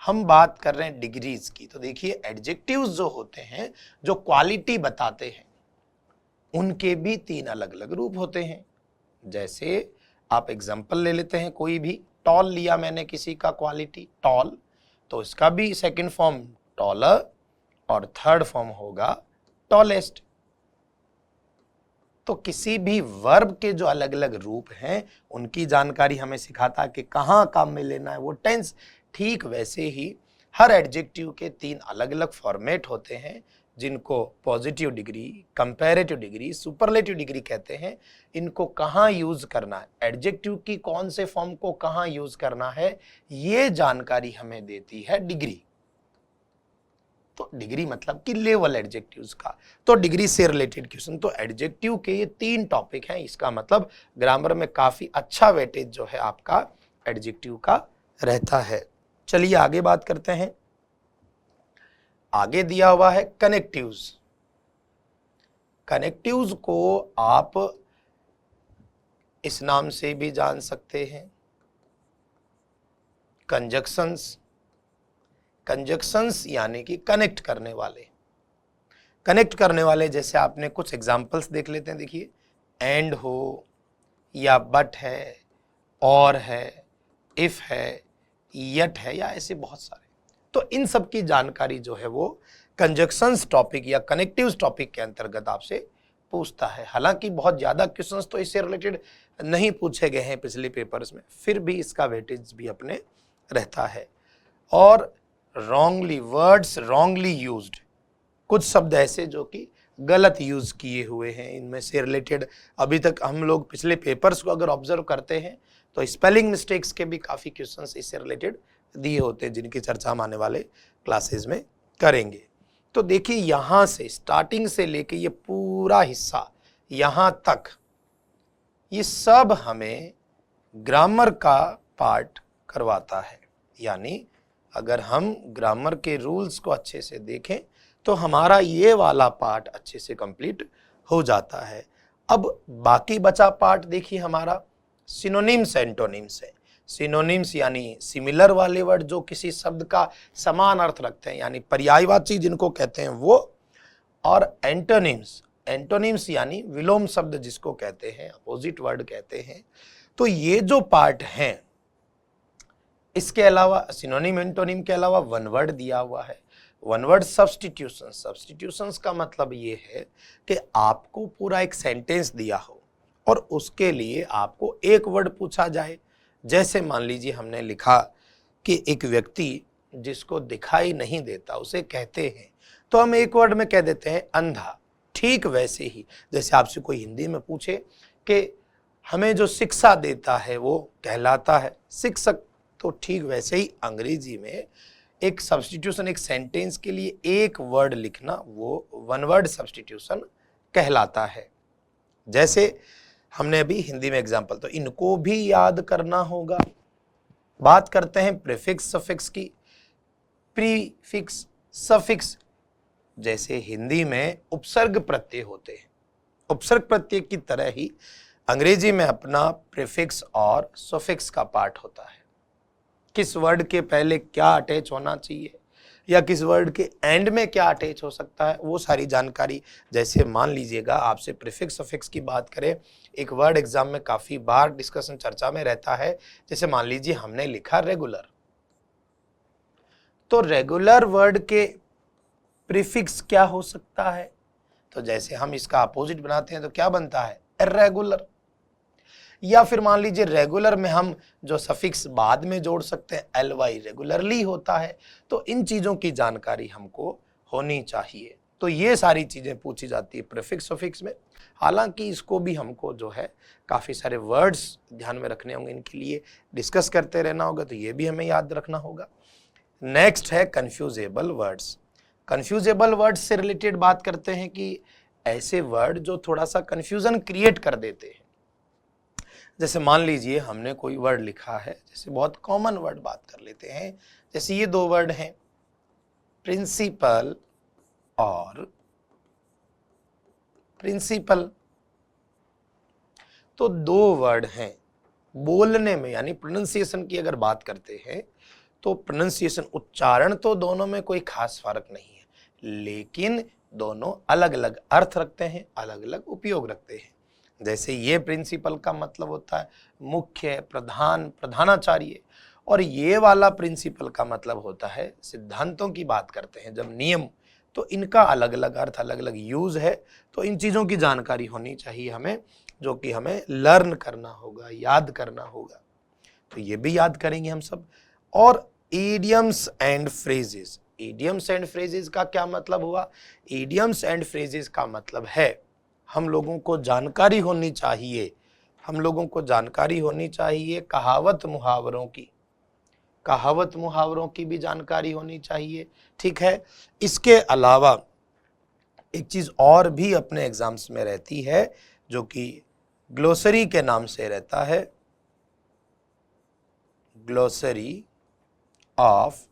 हम बात कर रहे हैं डिग्रीज की। तो देखिए एडजेक्टिव्स जो होते हैं, जो क्वालिटी बताते हैं, उनके भी तीन अलग अलग रूप होते हैं। जैसे आप एग्जांपल ले लेते हैं, कोई भी टॉल लिया मैंने किसी का क्वालिटी टॉल, तो इसका भी सेकंड फॉर्म टॉलर और थर्ड फॉर्म होगा टॉलेस्ट। तो किसी भी वर्ब के जो अलग अलग रूप हैं उनकी जानकारी हमें सिखाता कि कहाँ काम में लेना है वो टेंस। ठीक वैसे ही हर एडजेक्टिव के 3 अलग अलग फॉर्मेट होते हैं जिनको positive degree, comparative degree, superlative degree कहते हैं। इनको कहाँ यूज करना है, एडजेक्टिव की कौन से फॉर्म को कहाँ यूज करना है, ये जानकारी हमें देती है डिग्री। तो डिग्री मतलब कि लेवल एडजेक्टिव्स का। तो डिग्री से रिलेटेड क्वेश्चन, तो एडजेक्टिव के ये 3 टॉपिक हैं। इसका मतलब ग्रामर में काफी अच्छा वेटेज जो है आपका एडजेक्टिव का रहता है। चलिए आगे बात करते हैं। आगे दिया हुआ है कनेक्टिव्स। कनेक्टिव्स को आप इस नाम से भी जान सकते हैं, कंजक्शंस। कंजक्शंस यानी कि कनेक्ट करने वाले। कनेक्ट करने वाले जैसे आपने कुछ एग्जांपल्स देख लेते हैं। देखिए, एंड हो या बट है, और है, इफ है, यट है, या ऐसे बहुत सारे। तो इन सब की जानकारी जो है वो कंजक्शंस टॉपिक या कनेक्टिव्स टॉपिक के अंतर्गत आपसे पूछता है। हालांकि बहुत ज्यादा क्वेश्चंस तो इससे रिलेटेड नहीं पूछे गए हैं पिछले पेपर्स में, फिर भी इसका वेटेज भी अपने रहता है। और रॉन्गली, वर्ड्स रॉन्गली यूज्ड, कुछ शब्द ऐसे जो कि गलत यूज किए हुए हैं, इनमें से रिलेटेड अभी तक हम लोग पिछले पेपर्स को अगर ऑब्जर्व करते हैं तो स्पेलिंग मिस्टेक्स के भी काफी क्वेश्चंस इससे रिलेटेड दिए होते हैं, जिनकी चर्चा हम आने वाले क्लासेस में करेंगे। तो देखिए, यहां से स्टार्टिंग से लेके ये पूरा हिस्सा यहां तक, ये सब हमें ग्रामर का पार्ट करवाता है। यानी अगर हम ग्रामर के रूल्स को अच्छे से देखें तो हमारा ये वाला पार्ट अच्छे से कंप्लीट हो जाता है। अब बाकी बचा पार्ट देखिए हमारा सिनोनिम्स, एंटोनिम्स है। सिनोनिम्स यानी सिमिलर वाले वर्ड जो किसी शब्द का समान अर्थ रखते हैं, यानी पर्यायवाची जिनको कहते हैं वो। और एंटोनिम्स, एंटोनिम्स यानी विलोम शब्द जिसको कहते हैं, अपोजिट वर्ड कहते हैं। तो ये जो पार्ट हैं, इसके अलावा सिनोनिम एंटोनिम के अलावा वन वर्ड दिया हुआ है। One word substitution. सब्स्टिट्यूशंस का मतलब ये है कि आपको पूरा एक सेंटेंस दिया हो और उसके लिए आपको एक वर्ड पूछा जाए। जैसे मान लीजिए हमने लिखा कि एक व्यक्ति जिसको दिखाई नहीं देता उसे कहते हैं, तो हम एक वर्ड में कह देते हैं अंधा। ठीक वैसे ही जैसे आपसे कोई हिंदी में पूछे कि हमें जो शिक्षा देता है वो कहलाता है शिक्षक, तो ठीक वैसे ही अंग्रेजी में एक सब्स्टिट्यूशन, एक सेंटेंस के लिए एक वर्ड लिखना वो वन वर्ड सब्स्टिट्यूशन कहलाता है। जैसे हमने अभी हिंदी में एग्जांपल, तो इनको भी याद करना होगा। बात करते हैं प्रीफिक्स सफिक्स की। प्रीफिक्स सफिक्स, जैसे हिंदी में उपसर्ग प्रत्यय होते हैं, उपसर्ग प्रत्यय की तरह ही अंग्रेजी में अपना प्रीफिक्स और सफिक्स का पार्ट होता है। किस वर्ड के पहले क्या अटैच होना चाहिए या किस वर्ड के एंड में क्या अटैच हो सकता है, वो सारी जानकारी। जैसे मान लीजिएगा आपसे प्रीफिक्स सफिक्स की बात करें, एक वर्ड एग्जाम में काफी बार डिस्कशन चर्चा में रहता है। जैसे मान लीजिए हमने लिखा रेगुलर, तो रेगुलर वर्ड के प्रीफिक्स क्या हो सकता है, तो जैसे हम इसका अपोजिट बनाते हैं तो क्या बनता है, इर्रेगुलर। या फिर मान लीजिए रेगुलर में हम जो सफिक्स बाद में जोड़ सकते हैं, एलवाई रेगुलरली होता है। तो इन चीजों की जानकारी हमको होनी चाहिए। तो ये सारी चीजें पूछी जाती है प्रीफिक्स सफिक्स में। हालांकि इसको भी हमको जो है काफी सारे वर्ड्स ध्यान में रखने होंगे, इनके लिए डिस्कस करते रहना होगा, तो ये भी हमें याद रखना होगा। नेक्स्ट है कंफ्यूजेबल वर्ड्स। कंफ्यूजेबल वर्ड्स से रिलेटेड बात करते हैं कि ऐसे वर्ड जो थोड़ा सा कंफ्यूजन क्रिएट कर देते हैं। जैसे मान लीजिए हमने कोई वर्ड लिखा है, जैसे बहुत कॉमन वर्ड बात कर लेते हैं, जैसे ये 2 वर्ड हैं, प्रिंसिपल और प्रिंसिपल। तो 2 वर्ड हैं, बोलने में यानी प्रोनाउंसिएशन की अगर बात करते हैं तो प्रोनाउंसिएशन, उच्चारण तो दोनों में कोई खास फर्क नहीं है, लेकिन दोनों अलग अलग अर्थ रखते हैं, अलग अलग उपयोग रखते हैं। जैसे ये प्रिंसिपल का मतलब होता है मुख्य, प्रधान, प्रधानाचार्य, और ये वाला प्रिंसिपल का मतलब होता है सिद्धांतों की बात करते हैं जब नियम, तो इनका अलग अलग अर्थ, अलग अलग यूज है। तो इन चीजों की जानकारी होनी चाहिए हमें, जो कि हमें लर्न करना होगा, याद करना होगा। तो ये भी याद करेंगे हम सब। और idioms and phrases, idioms and phrases का क्या मतलब हुआ? इडियम्स एंड फ्रेजेस का मतलब है हम लोगों को जानकारी होनी चाहिए, हम लोगों को जानकारी होनी चाहिए कहावत मुहावरों की, कहावत मुहावरों की भी जानकारी होनी चाहिए। ठीक है। इसके अलावा एक चीज और भी अपने एग्जाम्स में रहती है, जो कि ग्लोसरी के नाम से रहता है, ग्लोसरी ऑफ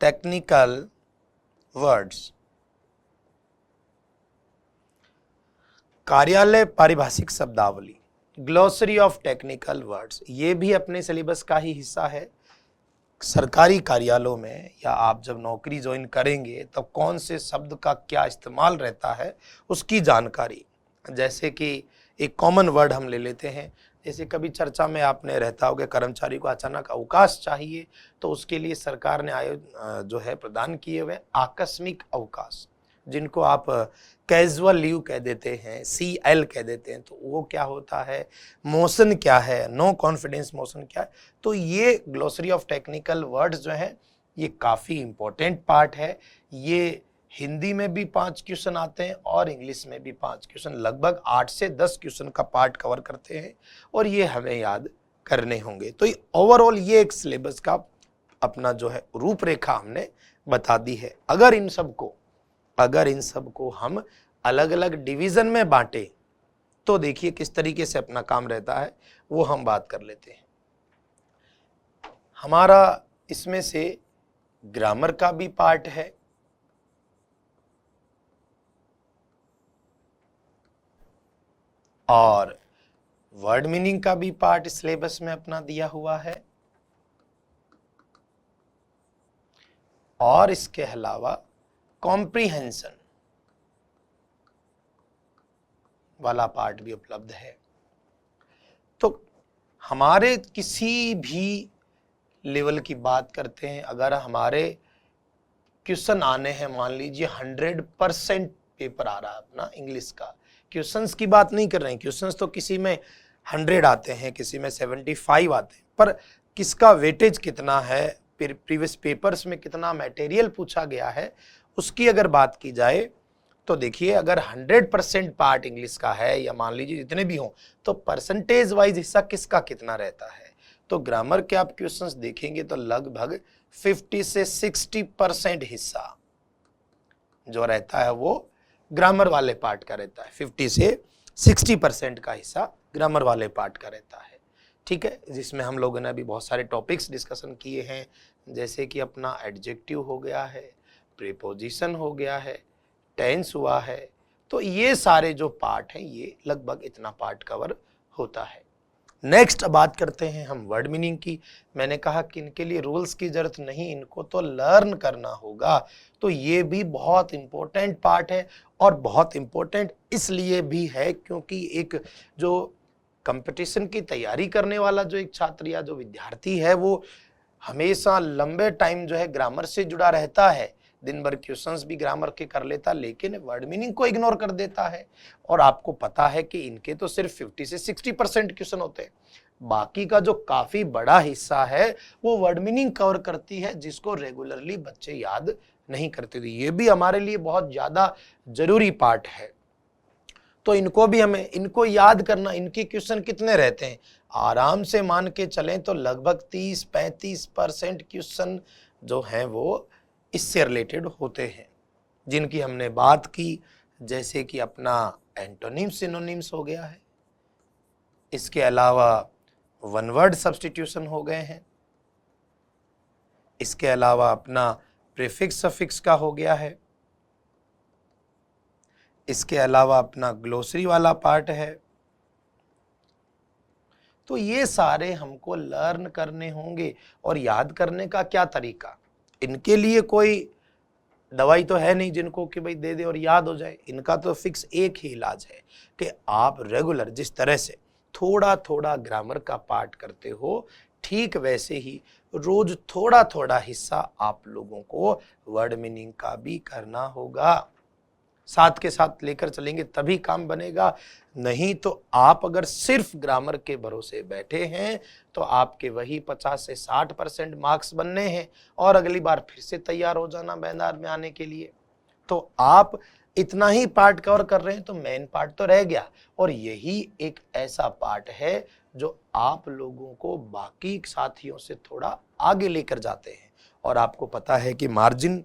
टेक्निकल वर्ड्स, कार्यालय पारिभाषिक शब्दावली, ग्लोसरी ऑफ टेक्निकल वर्ड्स। ये भी अपने सिलेबस का ही हिस्सा है। सरकारी कार्यालयों में या आप जब नौकरी ज्वाइन करेंगे तब कौन से शब्द का क्या इस्तेमाल रहता है उसकी जानकारी। जैसे कि एक कॉमन वर्ड हम ले लेते हैं, जैसे कभी चर्चा में आपने रहता होगा कर्मचारी को अचानक अवकाश चाहिए, तो उसके लिए सरकार ने जो है प्रदान किए हुए आकस्मिक अवकाश, जिनको आप कैजुअल लीव कह देते हैं, CL कह देते हैं। तो वो क्या होता है, मोशन क्या है, नो कॉन्फिडेंस मोशन क्या है। तो ये ग्लोसरी ऑफ टेक्निकल वर्ड्स जो है ये काफ़ी इंपॉर्टेंट पार्ट है। ये हिंदी में भी 5 क्वेश्चन आते हैं और इंग्लिश में भी 5 क्वेश्चन, लगभग 8 से 10 क्वेश्चन का पार्ट कवर करते हैं और ये हमें याद करने होंगे। तो ओवरऑल ये एक सिलेबस का अपना जो है रूपरेखा हमने बता दी है। अगर इन सबको हम अलग अलग डिवीजन में बांटे तो देखिए किस तरीके से अपना काम रहता है, वो हम बात कर लेते हैं। हमारा इसमें से ग्रामर का भी पार्ट है, और वर्ड मीनिंग का भी पार्ट सिलेबस में अपना दिया हुआ है, और इसके अलावा कॉम्प्रिहेंशन वाला पार्ट भी उपलब्ध है। तो हमारे किसी भी लेवल की बात करते हैं, अगर हमारे क्वेश्चन आने हैं, मान लीजिए 100% पेपर आ रहा है अपना इंग्लिश का, क्वेश्चंस की बात नहीं कर रहे हैं, क्वेश्चंस तो किसी में 100 आते हैं, किसी में 75 आते हैं, पर किसका वेटेज कितना है, प्रीवियस पेपर्स में कितना मटेरियल पूछा गया है, उसकी अगर बात की जाए तो देखिए अगर 100% पार्ट इंग्लिश का है, या मान लीजिए जितने भी हों, तो परसेंटेज वाइज हिस्सा किसका कितना रहता है। तो ग्रामर के आप क्वेश्चंस देखेंगे तो लगभग 50 से 60% हिस्सा जो रहता है वो ग्रामर वाले पार्ट का रहता है। 50 से 60% का हिस्सा ग्रामर वाले पार्ट का रहता है। ठीक है, जिसमें हम लोगों ने अभी बहुत सारे टॉपिक्स डिस्कशन किए हैं, जैसे कि अपना एडजेक्टिव हो गया है, प्रीपोजिशन हो गया है, टेंस हुआ है। तो ये सारे जो पार्ट हैं ये लगभग इतना पार्ट कवर होता है। नेक्स्ट बात करते हैं हम वर्ड मीनिंग की। मैंने कहा कि इनके लिए रूल्स की जरूरत नहीं, इनको तो लर्न करना होगा। तो ये भी बहुत इंपॉर्टेंट पार्ट है, और बहुत इंपॉर्टेंट इसलिए भी है क्योंकि एक जो कंपटीशन की तैयारी करने वाला जो एक छात्र या जो विद्यार्थी है वो हमेशा लंबे टाइम जो है ग्रामर से जुड़ा रहता है, दिन भर क्वेश्चंस भी ग्रामर के कर लेता, लेकिन वर्ड मीनिंग को इग्नोर कर देता है। और आपको पता है कि इनके तो सिर्फ 50 से 60% क्वेश्चन होते हैं, बाकी का जो काफी बड़ा हिस्सा है वो वर्ड मीनिंग कवर करती है, जिसको रेगुलरली बच्चे याद नहीं करते थे। ये भी हमारे लिए बहुत ज्यादा जरूरी पार्ट है। तो इनको भी हमें इनको याद करना। इनके क्वेश्चन कितने रहते हैं, आराम से मान के चलें तो लगभग 30-35% क्वेश्चन जो हैं वो इससे रिलेटेड होते हैं, जिनकी हमने बात की, जैसे कि अपना एंटोनिम्स सिनोनिम्स हो गया है, इसके अलावा वन वर्ड सब्स्टिट्यूशन हो गए हैं, इसके अलावा अपना प्रीफिक्स सफिक्स का हो गया है, इसके अलावा अपना ग्लोसरी वाला पार्ट है। तो ये सारे हमको लर्न करने होंगे। और याद करने का क्या तरीका, इनके लिए कोई दवाई तो है नहीं जिनको कि भाई दे दे और याद हो जाए। इनका तो फिक्स एक ही इलाज है कि आप रेगुलर जिस तरह से थोड़ा थोड़ा ग्रामर का पाठ करते हो, ठीक वैसे ही रोज थोड़ा थोड़ा हिस्सा आप लोगों को वर्ड मीनिंग का भी करना होगा। साथ के साथ लेकर चलेंगे तभी काम बनेगा, नहीं तो आप अगर सिर्फ ग्रामर के भरोसे बैठे हैं तो आपके वही 50 से 60% मार्क्स बनने हैं और अगली बार फिर से तैयार हो जाना मैदान में आने के लिए। तो आप इतना ही पार्ट कवर कर रहे हैं तो मेन पार्ट तो रह गया, और यही एक ऐसा पार्ट है जो आप लोगों को बाकी साथियों से थोड़ा आगे लेकर जाते हैं। और आपको पता है कि मार्जिन,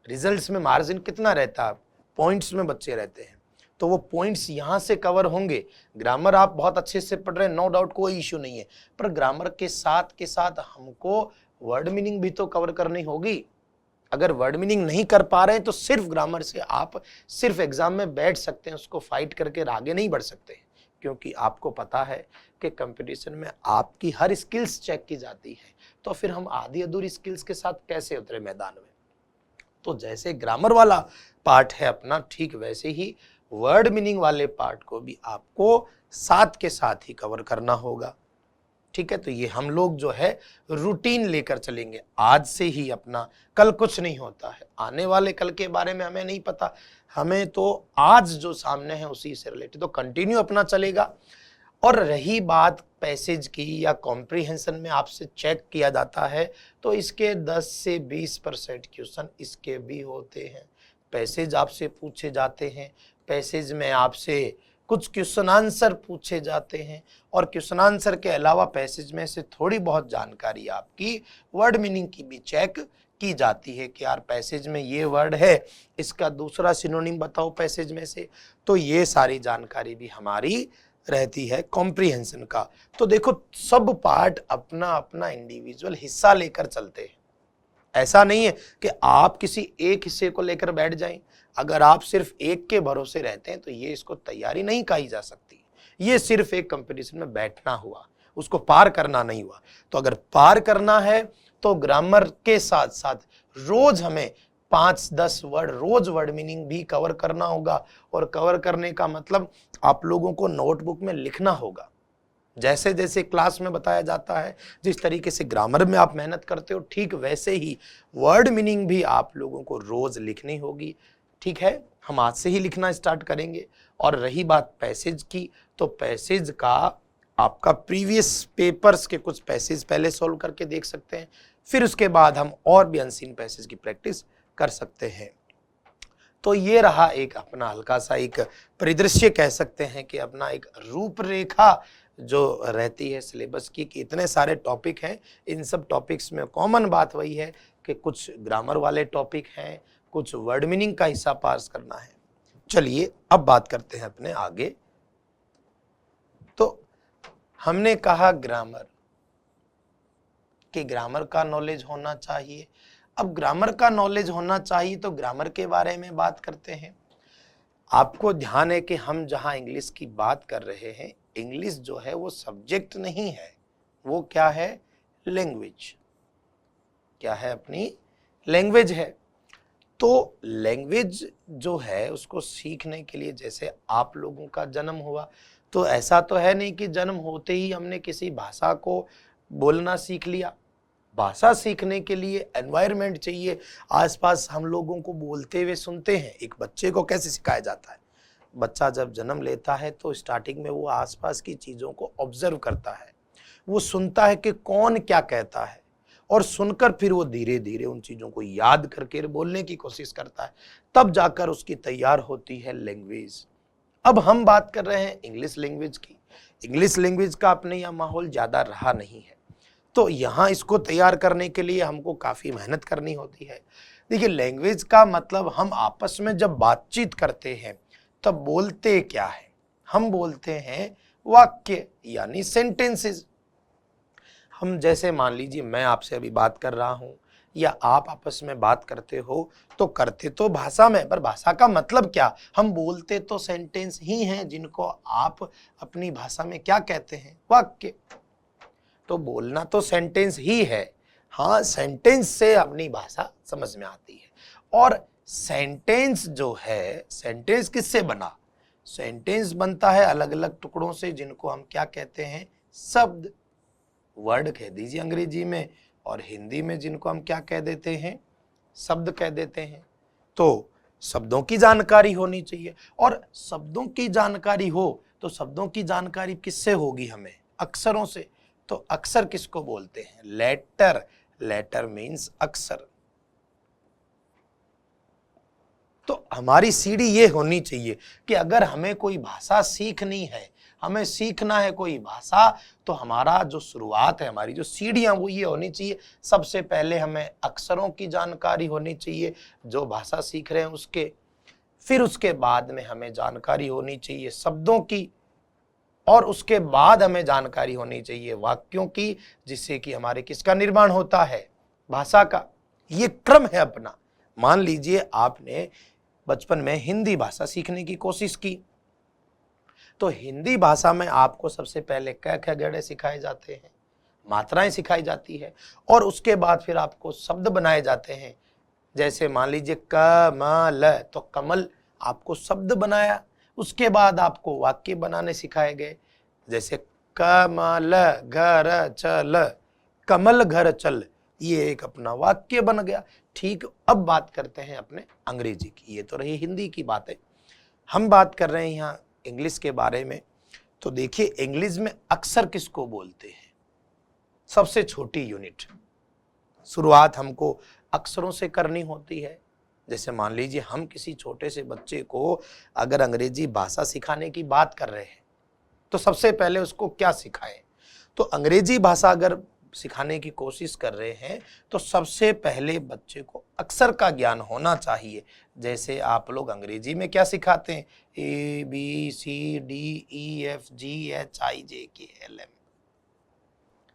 रिजल्ट्स में मार्जिन कितना रहता है, पॉइंट्स में बच्चे रहते हैं, तो वो पॉइंट्स यहाँ से कवर होंगे। ग्रामर आप बहुत अच्छे से पढ़ रहे हैं, नो डाउट, कोई इश्यू नहीं है, पर ग्रामर के साथ हमको वर्ड मीनिंग भी तो कवर करनी होगी। अगर वर्ड मीनिंग नहीं कर पा रहे हैं तो सिर्फ ग्रामर से आप सिर्फ एग्जाम में बैठ सकते हैं, उसको फाइट करके आगे नहीं बढ़ सकते, क्योंकि आपको पता है कि कंपटीशन में आपकी हर स्किल्स चेक की जाती है। तो फिर हम आधी अधूरी स्किल्स के साथ कैसे उतरे मैदान में। तो जैसे ग्रामर वाला पार्ट है अपना, ठीक वैसे ही वर्ड मीनिंग वाले पार्ट को भी आपको साथ के साथ ही कवर करना होगा। ठीक है, तो ये हम लोग जो है रूटीन लेकर चलेंगे आज से ही अपना। कल कुछ नहीं होता है, आने वाले कल के बारे में हमें नहीं पता, हमें तो आज जो सामने है उसी से रिलेटेड तो कंटिन्यू अपना चलेगा। और रही बात पैसेज की या कॉम्प्रिहेंशन में आपसे चेक किया जाता है, तो इसके 10 से 20% क्वेश्चन इसके भी होते हैं। पैसेज आपसे पूछे जाते हैं, पैसेज में आपसे कुछ क्वेश्चन आंसर पूछे जाते हैं, और क्वेश्चन आंसर के अलावा पैसेज में से थोड़ी बहुत जानकारी आपकी वर्ड मीनिंग की भी चेक की जाती है कि यार पैसेज में ये वर्ड है, इसका दूसरा सिनोनिम बताओ पैसेज में से। तो ये सारी जानकारी भी हमारी रहती है कॉम्प्रिहेंशन का। तो देखो, सब पार्ट अपना अपना इंडिविजुअल हिस्सा लेकर चलते हैं। ऐसा नहीं है कि आप किसी एक हिस्से को लेकर बैठ जाएं। अगर आप सिर्फ एक के भरोसे रहते हैं तो ये इसको तैयारी नहीं कही जा सकती। ये सिर्फ एक कंपटीशन में बैठना हुआ, उसको पार करना नहीं हुआ। तो अगर पार करना है तो ग्रामर के साथ साथ रोज हमें 5-10 वर्ड, रोज वर्ड मीनिंग भी कवर करना होगा। और कवर करने का मतलब आप लोगों को नोटबुक में लिखना होगा। जैसे जैसे क्लास में बताया जाता है, जिस तरीके से ग्रामर में आप मेहनत करते हो, ठीक वैसे ही वर्ड मीनिंग भी आप लोगों को रोज लिखनी होगी। ठीक है, हम आज से ही लिखना स्टार्ट करेंगे। और रही बात पैसेज की, तो पैसेज का आपका प्रीवियस पेपर्स के कुछ पैसेज पहले सॉल्व करके देख सकते हैं, फिर उसके बाद हम और भी अनसीन पैसेज की प्रैक्टिस कर सकते हैं। तो ये रहा एक अपना हल्का सा एक परिदृश्य कह सकते हैं कि अपना एक रूपरेखा जो रहती है सिलेबस की, कि इतने सारे टॉपिक हैं। इन सब टॉपिक्स में कॉमन बात वही है कि कुछ ग्रामर वाले टॉपिक हैं, कुछ वर्ड मीनिंग का हिस्सा पास करना है। चलिए अब बात करते हैं अपने आगे। तो हमने कहा ग्रामर, कि ग्रामर का नॉलेज होना चाहिए। अब ग्रामर का नॉलेज होना चाहिए तो ग्रामर के बारे में बात करते हैं। आपको ध्यान है कि हम जहां इंग्लिश की बात कर रहे हैं, इंग्लिश जो है वो सब्जेक्ट नहीं है, वो क्या है, लैंग्वेज। क्या है, अपनी लैंग्वेज है। तो लैंग्वेज जो है उसको सीखने के लिए, जैसे आप लोगों का जन्म हुआ, तो ऐसा तो है नहीं कि जन्म होते ही हमने किसी भाषा को बोलना सीख लिया। भाषा सीखने के लिए एनवायरनमेंट चाहिए, आसपास हम लोगों को बोलते हुए सुनते हैं। एक बच्चे को कैसे सिखाया जाता है, बच्चा जब जन्म लेता है तो स्टार्टिंग में वो आसपास की चीज़ों को ऑब्जर्व करता है, वो सुनता है कि कौन क्या कहता है, और सुनकर फिर वो धीरे धीरे उन चीज़ों को याद करके बोलने की कोशिश करता है, तब जाकर उसकी तैयार होती है लैंग्वेज। अब हम बात कर रहे हैं इंग्लिश लैंग्वेज की। इंग्लिश लैंग्वेज का अपने यहाँ माहौल ज़्यादा रहा नहीं है, तो यहाँ इसको तैयार करने के लिए हमको काफ़ी मेहनत करनी होती है। देखिए, लैंग्वेज का मतलब हम आपस में जब बातचीत करते हैं तब बोलते क्या है, हम बोलते हैं वाक्य यानी सेंटेंसेस। हम जैसे मान लीजिए मैं आपसे अभी बात कर रहा हूँ या आप आपस में बात करते हो, तो करते तो भाषा में, पर भाषा का मतलब क्या, हम बोलते तो सेंटेंस ही हैं, जिनको आप अपनी भाषा में क्या कहते हैं, वाक्य। तो बोलना तो सेंटेंस ही है। हाँ, सेंटेंस से अपनी भाषा समझ में आती है। और सेंटेंस जो है, सेंटेंस किससे बना, सेंटेंस बनता है अलग अलग टुकड़ों से, जिनको हम क्या कहते हैं, शब्द। वर्ड कह दीजिए अंग्रेजी में, और हिंदी में जिनको हम क्या कह देते हैं, शब्द कह देते हैं। तो शब्दों की जानकारी होनी चाहिए, और शब्दों की जानकारी हो तो शब्दों की जानकारी किससे होगी, हमें अक्षरों से। तो अक्षर किसको बोलते हैं, लेटर। लेटर मीन्स अक्षर। तो हमारी सीढ़ी ये होनी चाहिए कि अगर हमें कोई भाषा सीखनी है, हमें सीखना है कोई भाषा, तो हमारा जो शुरुआत है, हमारी जो सीढ़ियां, वो ये होनी चाहिए। सबसे पहले हमें अक्षरों की जानकारी होनी चाहिए जो भाषा सीख रहे हैं उसके। फिर उसके बाद में हमें जानकारी होनी चाहिए शब्दों की, और उसके बाद हमें जानकारी होनी चाहिए वाक्यों की, जिससे कि हमारे किसका निर्माण होता है, भाषा का। ये क्रम है अपना। मान लीजिए आपने बचपन में हिंदी भाषा सीखने की कोशिश की, तो हिंदी भाषा में आपको सबसे पहले क ख ग सिखाए जाते हैं, मात्राएं सिखाई जाती है, और उसके बाद फिर आपको शब्द बनाए जाते हैं। जैसे मान लीजिए कमल, तो कमल आपको शब्द बनाया। उसके बाद आपको वाक्य बनाने सिखाए गए, जैसे कमल घर चल, कमल घर चल, ये एक अपना वाक्य बन गया। ठीक, अब बात करते हैं अपने अंग्रेजी की। ये तो रही हिंदी की बात है, हम बात कर रहे हैं यहाँ इंग्लिश के बारे में। तो देखिए इंग्लिश में अक्षर किसको बोलते हैं, सबसे छोटी यूनिट। शुरुआत हमको अक्षरों से करनी होती है। जैसे मान लीजिए हम किसी छोटे से बच्चे को अगर अंग्रेजी भाषा सिखाने की बात कर रहे हैं, तो सबसे पहले उसको क्या सिखाएं। तो अंग्रेजी भाषा अगर सिखाने की कोशिश कर रहे हैं, तो सबसे पहले बच्चे को अक्षर का ज्ञान होना चाहिए। जैसे आप लोग अंग्रेजी में क्या सिखाते हैं, ABCDEFGHIJKLM।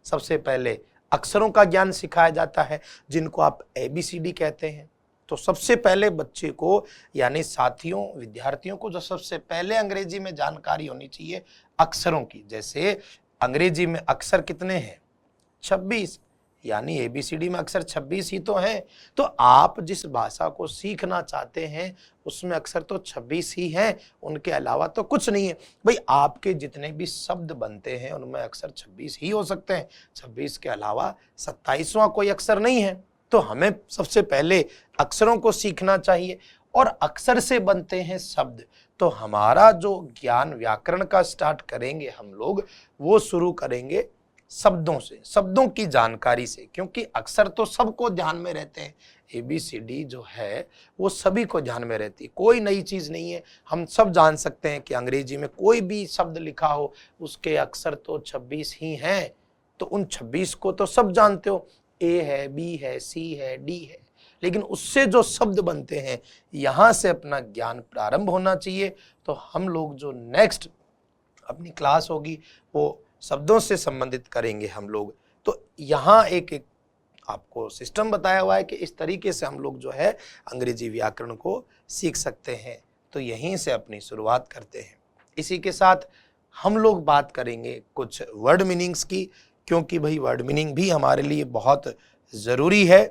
सबसे पहले अक्षरों का ज्ञान सिखाया जाता है, जिनको आप ABCD कहते हैं। तो सबसे पहले बच्चे को, यानी साथियों, विद्यार्थियों को जो सबसे पहले अंग्रेजी में जानकारी होनी चाहिए अक्षरों की। जैसे अंग्रेजी में अक्षर कितने हैं, 26, यानी ABCD में अक्षर 26 ही तो हैं। तो आप जिस भाषा को सीखना चाहते हैं उसमें अक्षर तो 26 ही हैं, उनके अलावा तो कुछ नहीं है। भाई आपके जितने भी शब्द बनते हैं उनमें अक्षर 26 ही हो सकते हैं, 26 के अलावा 27वां कोई अक्षर नहीं है। तो हमें सबसे पहले अक्षरों को सीखना चाहिए, और अक्षर से बनते हैं शब्द। तो हमारा जो ज्ञान व्याकरण का स्टार्ट करेंगे हम लोग, वो शुरू करेंगे शब्दों से, शब्दों की जानकारी से, क्योंकि अक्षर तो सबको ध्यान में रहते हैं। ABCD जो है वो सभी को ध्यान में रहती है, कोई नई चीज नहीं है। हम सब जान सकते हैं कि अंग्रेजी में कोई भी शब्द लिखा हो उसके अक्षर तो 26 ही हैं। तो उन 26 को तो सब जानते हो, A है, B है, C है, D है। लेकिन उससे जो शब्द बनते हैं, यहां से अपना ज्ञान प्रारंभ होना चाहिए। तो हम लोग जो नेक्स्ट अपनी क्लास होगी वो शब्दों से संबंधित करेंगे हम लोग। तो यहाँ एक आपको सिस्टम बताया हुआ है कि इस तरीके से हम लोग जो है अंग्रेजी व्याकरण को सीख सकते हैं। तो यहीं से अपनी शुरुआत करते हैं। इसी के साथ हम लोग बात करेंगे कुछ वर्ड मीनिंग्स की, क्योंकि भाई वर्ड मीनिंग भी हमारे लिए बहुत ज़रूरी है।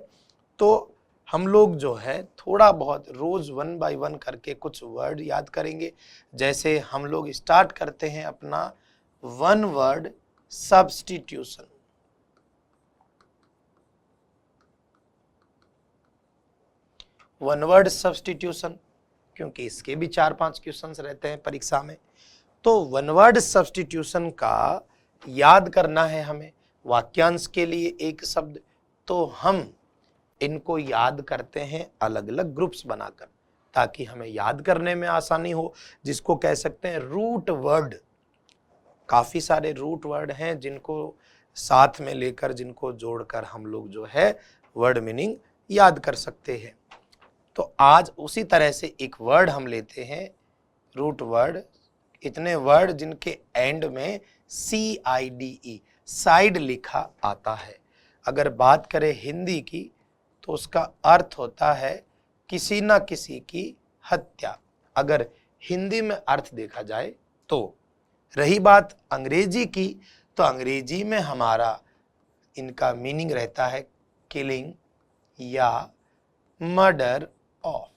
तो हम लोग जो है थोड़ा बहुत रोज 1 बाय 1 करके कुछ वर्ड याद करेंगे। जैसे हम लोग स्टार्ट करते हैं अपना 1 word substitution. One word substitution, क्योंकि इसके भी 4-5 क्वेश्चंस रहते हैं परीक्षा में। तो वन वर्ड सब्स्टिट्यूशन का याद करना है हमें, वाक्यांश के लिए एक शब्द। तो हम इनको याद करते हैं अलग अलग ग्रुप्स बनाकर, ताकि हमें याद करने में आसानी हो, जिसको कह सकते हैं रूट वर्ड। काफी सारे रूट वर्ड हैं जिनको साथ में लेकर, जिनको जोड़कर हम लोग जो है वर्ड मीनिंग याद कर सकते हैं। तो आज उसी तरह से एक वर्ड हम लेते हैं, रूट वर्ड। इतने वर्ड जिनके एंड में CIDE, साइड लिखा आता है। अगर बात करें हिंदी की, तो उसका अर्थ होता है किसी ना किसी की हत्या, अगर हिंदी में अर्थ देखा जाए तो। रही बात अंग्रेजी की, तो अंग्रेजी में हमारा इनका मीनिंग रहता है किलिंग या मर्डर ऑफ।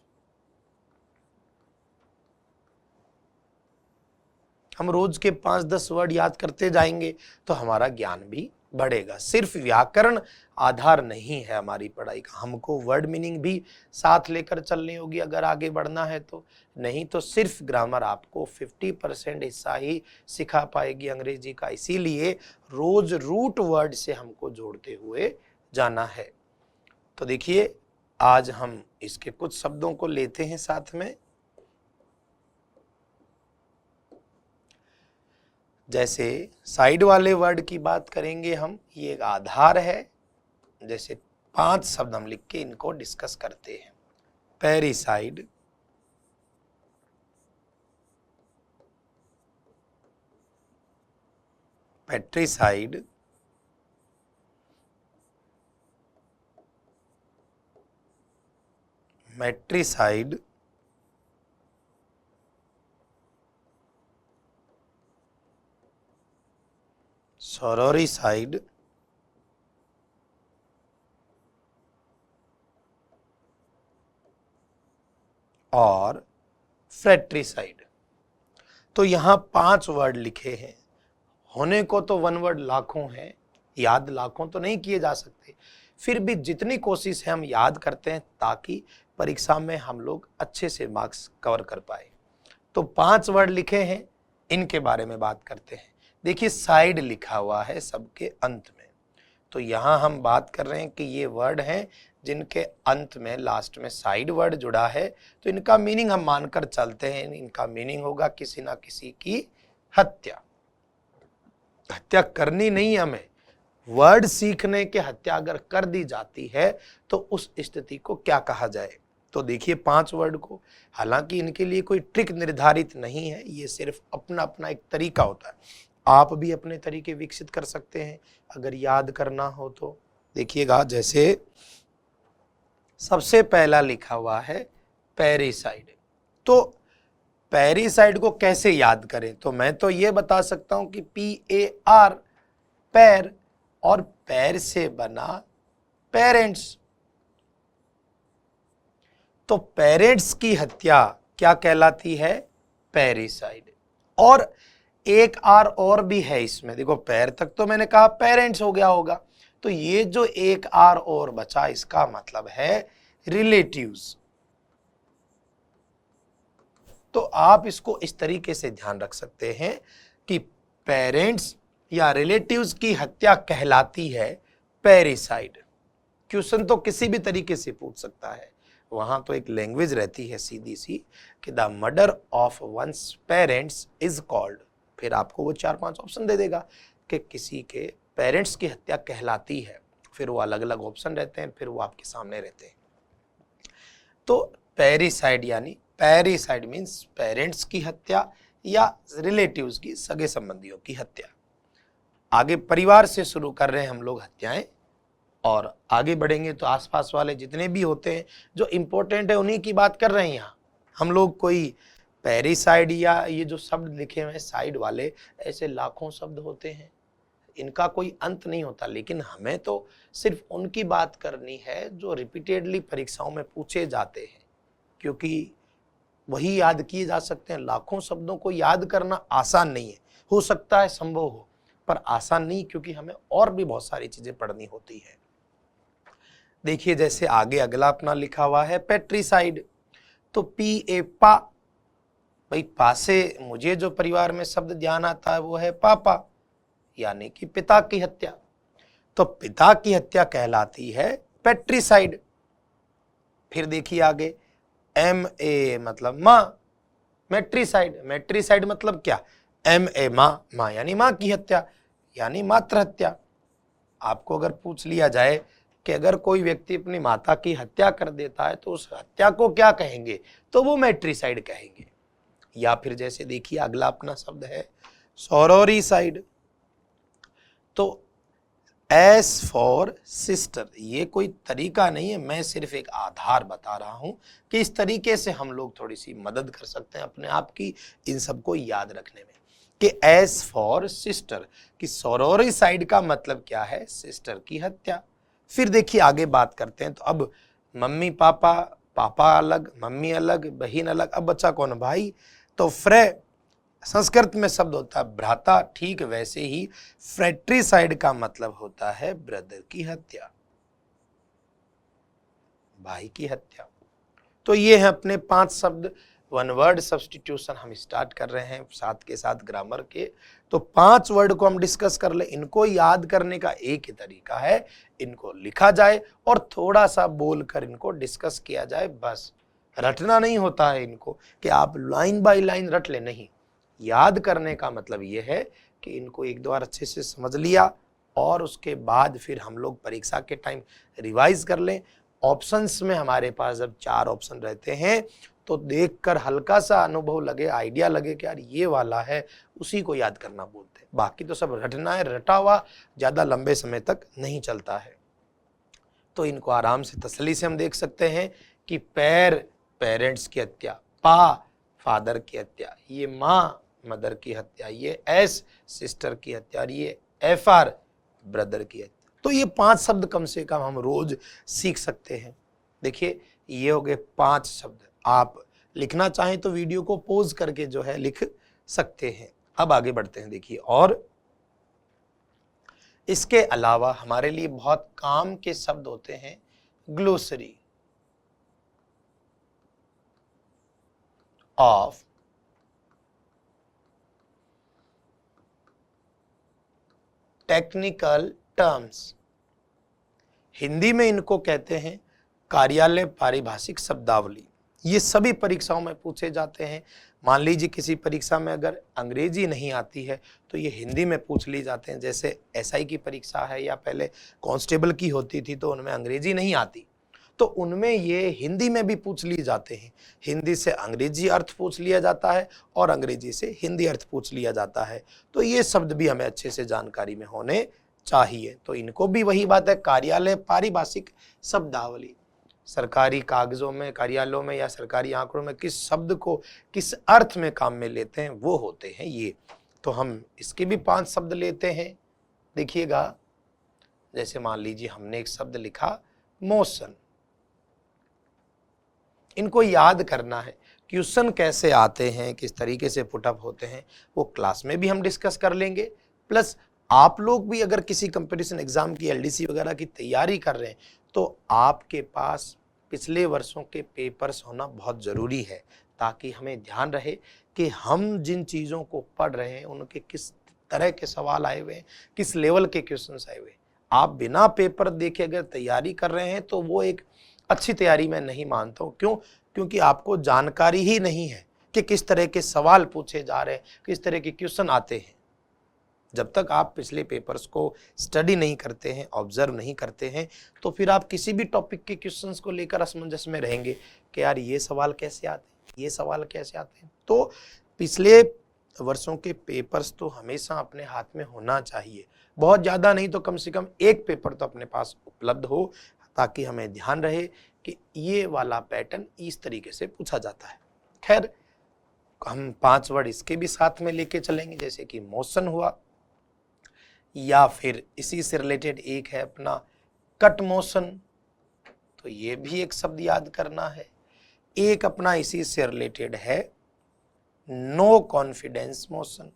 हम रोज के 5-10 वर्ड याद करते जाएंगे तो हमारा ज्ञान भी बढ़ेगा। सिर्फ व्याकरण आधार नहीं है हमारी पढ़ाई का, हमको वर्ड मीनिंग भी साथ लेकर चलनी होगी अगर आगे बढ़ना है तो। नहीं तो सिर्फ ग्रामर आपको 50% हिस्सा ही सिखा पाएगी अंग्रेजी का। इसीलिए रोज रूट वर्ड से हमको जोड़ते हुए जाना है। तो देखिए आज हम इसके कुछ शब्दों को लेते हैं साथ में। जैसे साइड वाले वर्ड की बात करेंगे हम, ये एक आधार है। जैसे 5 शब्द हम लिख के इनको डिस्कस करते हैं। पेरिसाइड, पेट्रिसाइड, मेट्रिसाइड, सोरोरिसाइड, और फ्रेट्रिसाइड। तो यहां 5 वर्ड लिखे हैं। होने को तो 1 वर्ड लाखों हैं, याद लाखों तो नहीं किए जा सकते, फिर भी जितनी कोशिश है हम याद करते हैं ताकि परीक्षा में हम लोग अच्छे से मार्क्स कवर कर पाए। तो 5 वर्ड लिखे हैं, इनके बारे में बात करते हैं। देखिए साइड लिखा हुआ है सबके अंत में, तो यहां हम बात कर रहे हैं कि ये वर्ड हैं जिनके अंत में लास्ट में साइड वर्ड जुड़ा है। तो इनका मीनिंग हम मानकर चलते हैं, इनका मीनिंग होगा किसी ना किसी की हत्या। हत्या करनी नहीं हमें, वर्ड सीखने के हत्या अगर कर दी जाती है तो उस स्थिति को क्या कहा जाए। तो देखिए 5 वर्ड को, हालांकि इनके लिए कोई ट्रिक निर्धारित नहीं है, ये सिर्फ अपना अपना एक तरीका होता है। आप भी अपने तरीके विकसित कर सकते हैं अगर याद करना हो तो। देखिएगा जैसे सबसे पहला लिखा हुआ है पेरिसाइड। तो पेरिसाइड को कैसे याद करें, तो मैं तो ये बता सकता हूं कि PAR पैर, और पैर से बना पेरेंट्स। तो पेरेंट्स की हत्या क्या कहलाती है, पेरिसाइड। और एक आर और भी है इसमें, देखो पैर तक तो मैंने कहा पेरेंट्स हो गया होगा, तो ये जो एक आर और बचा इसका मतलब है रिलेटिव्स। तो आप इसको इस तरीके से ध्यान रख सकते हैं कि पेरेंट्स या रिलेटिव्स की हत्या कहलाती है पेरिसाइड। क्वेश्चन तो किसी भी तरीके से पूछ सकता है, वहां तो एक लैंग्वेज रहती है सीधी सी कि the murder of one's parents is called, फिर आपको वो 4-5 ऑप्शन दे देगा कि किसी के पेरेंट्स की हत्या कहलाती है, फिर वो अलग अलग ऑप्शन रहते हैं, फिर वो आपके सामने रहते हैं। तो पेरिसाइड यानी पेरिसाइड मीन्स पेरेंट्स की हत्या या रिलेटिव्स की, सगे संबंधियों की हत्या। आगे परिवार से शुरू कर रहे हैं हम लोग हत्याएं, और आगे बढ़ेंगे तो आसपास वाले जितने भी होते हैं जो इंपॉर्टेंट है उन्हीं की बात कर रहे हैं। यहाँ हम लोग कोई पेरिसाइड या ये जो शब्द लिखे हुए हैं साइड वाले, ऐसे लाखों शब्द होते हैं, इनका कोई अंत नहीं होता, लेकिन हमें तो सिर्फ उनकी बात करनी है जो रिपीटेडली परीक्षाओं में पूछे जाते हैं, क्योंकि वही याद किए जा सकते हैं। लाखों शब्दों को याद करना आसान नहीं है, हो सकता है संभव हो पर आसान नहीं, क्योंकि हमें और भी बहुत सारी चीजें पढ़नी होती है। देखिए जैसे आगे अगला अपना लिखा हुआ है पेट्रिसाइड। तो PA पा, भाई पा से मुझे जो परिवार में शब्द ध्यान आता है वो है पापा, यानी कि पिता की हत्या। तो पिता की हत्या कहलाती है पेट्रिसाइड। फिर देखिए आगे MA मतलब मां, मेट्रिसाइड। मेट्रिसाइड मतलब क्या, MA मां, मां यानी मां की हत्या यानी मातृ हत्या। आपको अगर पूछ लिया जाए कि अगर कोई व्यक्ति अपनी माता की हत्या कर देता है तो उस हत्या को क्या कहेंगे, तो वो मेट्रिसाइड कहेंगे। या फिर जैसे देखिए अगला अपना शब्द है सोरोरिसाइड। तो S फॉर सिस्टर, ये कोई तरीका नहीं है, मैं सिर्फ एक आधार बता रहा हूं कि इस तरीके से हम लोग थोड़ी सी मदद कर सकते हैं अपने आप की इन सबको याद रखने में कि S फॉर सिस्टर, कि सोरोरिसाइड का मतलब क्या है, सिस्टर की हत्या। फिर देखिए आगे बात करते हैं। तो अब मम्मी पापा, पापा अलग, मम्मी अलग, बहन अलग, अब बच्चा कौन, भाई। तो फ्रे संस्कृत में शब्द होता है भ्राता, ठीक वैसे ही फ्रेट्रीसाइड का मतलब होता है ब्रदर की हत्या, भाई की हत्या। तो ये है अपने 5 शब्द, वन वर्ड सब्स्टिट्यूशन हम स्टार्ट कर रहे हैं साथ के साथ ग्रामर के। तो 5 वर्ड को हम डिस्कस कर ले। इनको याद करने का एक ही तरीका है, इनको लिखा जाए और थोड़ा सा बोलकर इनको डिस्कस किया जाए, बस। रटना नहीं होता है इनको कि आप लाइन बाय लाइन रट ले, नहीं। याद करने का मतलब ये है कि इनको एक दो बार अच्छे से समझ लिया और उसके बाद फिर हम लोग परीक्षा के टाइम रिवाइज कर लें। ऑप्शंस में हमारे पास जब 4 ऑप्शन रहते हैं तो देखकर हल्का सा अनुभव लगे, आइडिया लगे कि यार ये वाला है, उसी को याद करना बोलते हैं। बाकी तो सब रटना है, रटा हुआ ज्यादा लंबे समय तक नहीं चलता है। तो इनको आराम से तसल्ली से हम देख सकते हैं कि पैर पेरेंट्स की हत्या, पा फादर की हत्या, ये माँ मदर की हत्या, ये एस सिस्टर की हत्या, ये एफ आर ब्रदर की हत्या। तो ये 5 शब्द कम से कम हम रोज सीख सकते हैं। देखिए ये हो गए 5 शब्द। आप लिखना चाहें तो वीडियो को पॉज करके जो है लिख सकते हैं। अब आगे बढ़ते हैं। देखिए और इसके अलावा हमारे लिए बहुत काम के शब्द होते हैं glossary of technical terms. Hindi में इनको कहते हैं कार्यालय पारिभाषिक शब्दावली। ये सभी परीक्षाओं में पूछे जाते हैं। मान लीजिए किसी परीक्षा में अगर अंग्रेजी नहीं आती है तो ये हिंदी में पूछ ली जाते हैं। जैसे एसआई की परीक्षा है या पहले कांस्टेबल की होती थी तो उनमें अंग्रेजी नहीं आती, तो उनमें ये हिंदी में भी पूछ लिए जाते हैं। हिंदी से अंग्रेजी अर्थ पूछ लिया जाता है और अंग्रेजी से हिंदी अर्थ पूछ लिया जाता है। तो ये शब्द भी हमें अच्छे से जानकारी में होने चाहिए। तो इनको भी वही बात है, कार्यालय पारिभाषिक शब्दावली। सरकारी कागजों में, कार्यालयों में या सरकारी आंकड़ों में किस शब्द को किस अर्थ में काम में लेते हैं वो होते हैं ये। तो हम इसके भी 5 शब्द लेते हैं। देखिएगा, जैसे मान लीजिए हमने एक शब्द लिखा मोशन। इनको याद करना है। क्वेश्चन कैसे आते हैं, किस तरीके से पुटअप होते हैं, वो क्लास में भी हम डिस्कस कर लेंगे। प्लस आप लोग भी अगर किसी कंपटीशन एग्जाम की, एलडीसी वगैरह की तैयारी कर रहे हैं तो आपके पास पिछले वर्षों के पेपर्स होना बहुत जरूरी है, ताकि हमें ध्यान रहे कि हम जिन चीजों को पढ़ रहे हैं उनके किस तरह के सवाल आए हुए हैं, किस लेवल के क्वेश्चंस आए हुए हैं। आप बिना पेपर देखे अगर तैयारी कर रहे हैं तो वो एक अच्छी तैयारी मैं नहीं मानता हूं। क्यों? क्योंकि आपको जानकारी ही नहीं है कि किस तरह के सवाल पूछे जा रहे हैं, किस तरह के क्वेश्चन आते हैं। जब तक आप पिछले पेपर्स को स्टडी नहीं करते हैं, ऑब्जर्व नहीं करते हैं, तो फिर आप किसी भी टॉपिक के क्वेश्चंस को लेकर असमंजस में रहेंगे कि यार ये सवाल कैसे आते हैं, ये सवाल कैसे आते हैं। तो पिछले वर्षों के पेपर्स तो हमेशा अपने हाथ में होना चाहिए। बहुत ज़्यादा नहीं तो कम से कम एक पेपर तो अपने पास उपलब्ध हो, ताकि हमें ध्यान रहे कि ये वाला पैटर्न इस तरीके से पूछा जाता है। खैर, हम 5 वर्ड इसके भी साथ में लेके चलेंगे, जैसे कि मोशन हुआ, या फिर इसी से रिलेटेड एक है अपना कट मोशन, तो ये भी एक शब्द याद करना है। एक अपना इसी से रिलेटेड है नो कॉन्फिडेंस मोशन।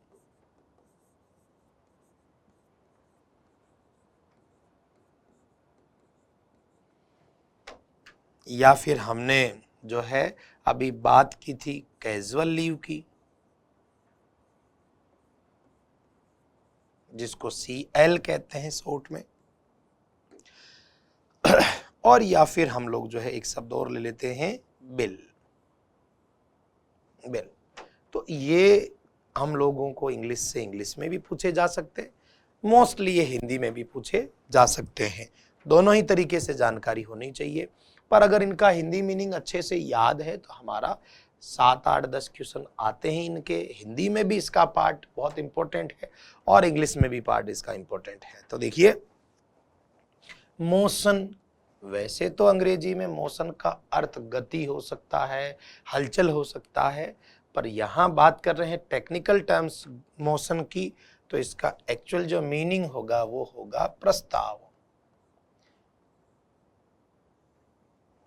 या फिर हमने जो है अभी बात की थी कैजुअल लीव की, जिसको CL कहते हैं शॉर्ट में। और या फिर हम लोग जो है एक शब्द और ले लेते हैं बिल। बिल, तो ये हम लोगों को इंग्लिश से इंग्लिश में भी पूछे जा सकते हैं, मोस्टली ये हिंदी में भी पूछे जा सकते हैं। दोनों ही तरीके से जानकारी होनी चाहिए। पर अगर इनका हिंदी मीनिंग अच्छे से याद है तो हमारा 7, 8, 10 क्वेश्चन आते हैं इनके। हिंदी में भी इसका पार्ट बहुत इंपॉर्टेंट है और इंग्लिश में भी पार्ट इसका इंपॉर्टेंट है। तो देखिए, मोशन, वैसे तो अंग्रेजी में मोशन का अर्थ गति हो सकता है, हलचल हो सकता है, पर यहां बात कर रहे हैं टेक्निकल टर्म्स मोशन की, तो इसका एक्चुअल जो मीनिंग होगा वो होगा प्रस्ताव।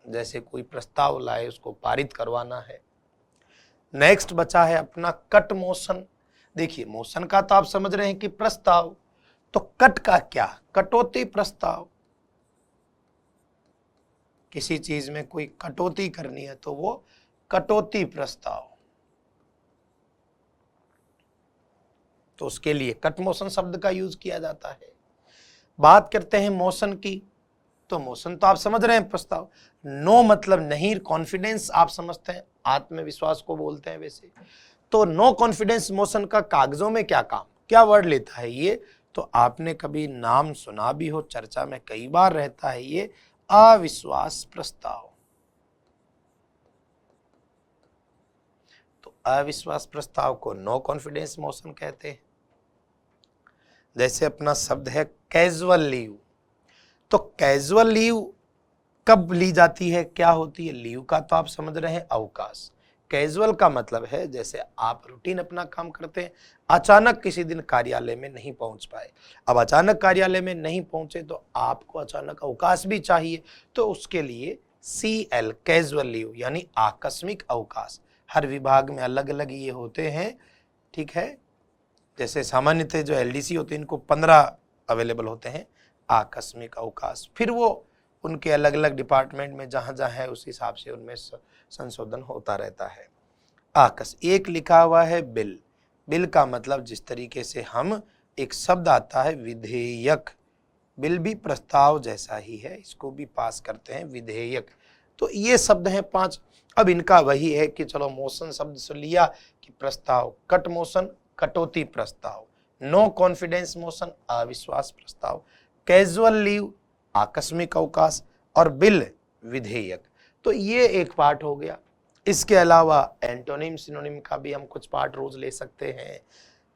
जैसे कोई प्रस्ताव लाए, उसको पारित करवाना है। नेक्स्ट बचा है अपना कट मोशन। देखिए मोशन का तो आप समझ रहे हैं कि प्रस्ताव, तो कट का क्या, कटौती प्रस्ताव। किसी चीज में कोई कटौती करनी है तो वो कटौती प्रस्ताव, तो उसके लिए कट मोशन शब्द का यूज किया जाता है। बात करते हैं मोशन की, तो मोशन तो आप समझ रहे हैं प्रस्ताव। नो मतलब नहीं, कॉन्फिडेंस आप समझते हैं, आत्मविश्वास को बोलते हैं वैसे। तो नो कॉन्फिडेंस मोशन का कागजों में क्या काम, क्या वर्ड लेता है ये, तो आपने कभी नाम सुना भी हो, चर्चा में कई बार रहता है ये, अविश्वास प्रस्ताव। तो अविश्वास प्रस्ताव को नो कॉन्फिडेंस मोशन कहते हैं। जैसे अपना शब्द है कैजुअल लीव, तो कैजुअल लीव कब ली जाती है, क्या होती है, लीव का तो आप समझ रहे हैं अवकाश। कैजुअल का मतलब है जैसे आप रूटीन अपना काम करते हैं, अचानक किसी दिन कार्यालय में नहीं पहुंच पाए। अब अचानक कार्यालय में नहीं पहुंचे तो आपको अचानक अवकाश भी चाहिए, तो उसके लिए CL कैजुअल लीव यानी आकस्मिक अवकाश। हर विभाग में अलग अलग ये होते हैं, ठीक है। जैसे सामान्यतः जो LDC होते हैं इनको 15 अवेलेबल होते हैं आकस्मिक अवकाश। फिर वो उनके अलग अलग डिपार्टमेंट में जहां जहां है उस हिसाब से उनमें संशोधन होता रहता है। एक लिखा हुआ है बिल। बिल का मतलब जिस तरीके से हम एक शब्द आता है विधेयक, बिल भी प्रस्ताव जैसा ही है, इसको भी पास करते हैं विधेयक। तो ये शब्द हैं 5। अब इनका वही है कि चलो मोशन शब्द से लिया कि प्रस्ताव, कट मोशन कटौती प्रस्ताव, नो कॉन्फिडेंस मोशन अविश्वास प्रस्ताव, कैजुअल लीव आकस्मिक अवकाश, और बिल विधेयक। तो ये एक पार्ट हो गया। इसके अलावा एंटोनिम सिनोनिम का भी हम कुछ पार्ट रोज ले सकते हैं,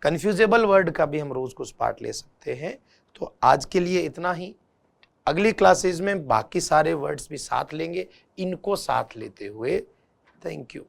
कन्फ्यूजेबल वर्ड का भी हम रोज कुछ पार्ट ले सकते हैं। तो आज के लिए इतना ही। अगली क्लासेज में बाकी सारे वर्ड्स भी साथ लेंगे, इनको साथ लेते हुए। Thank you.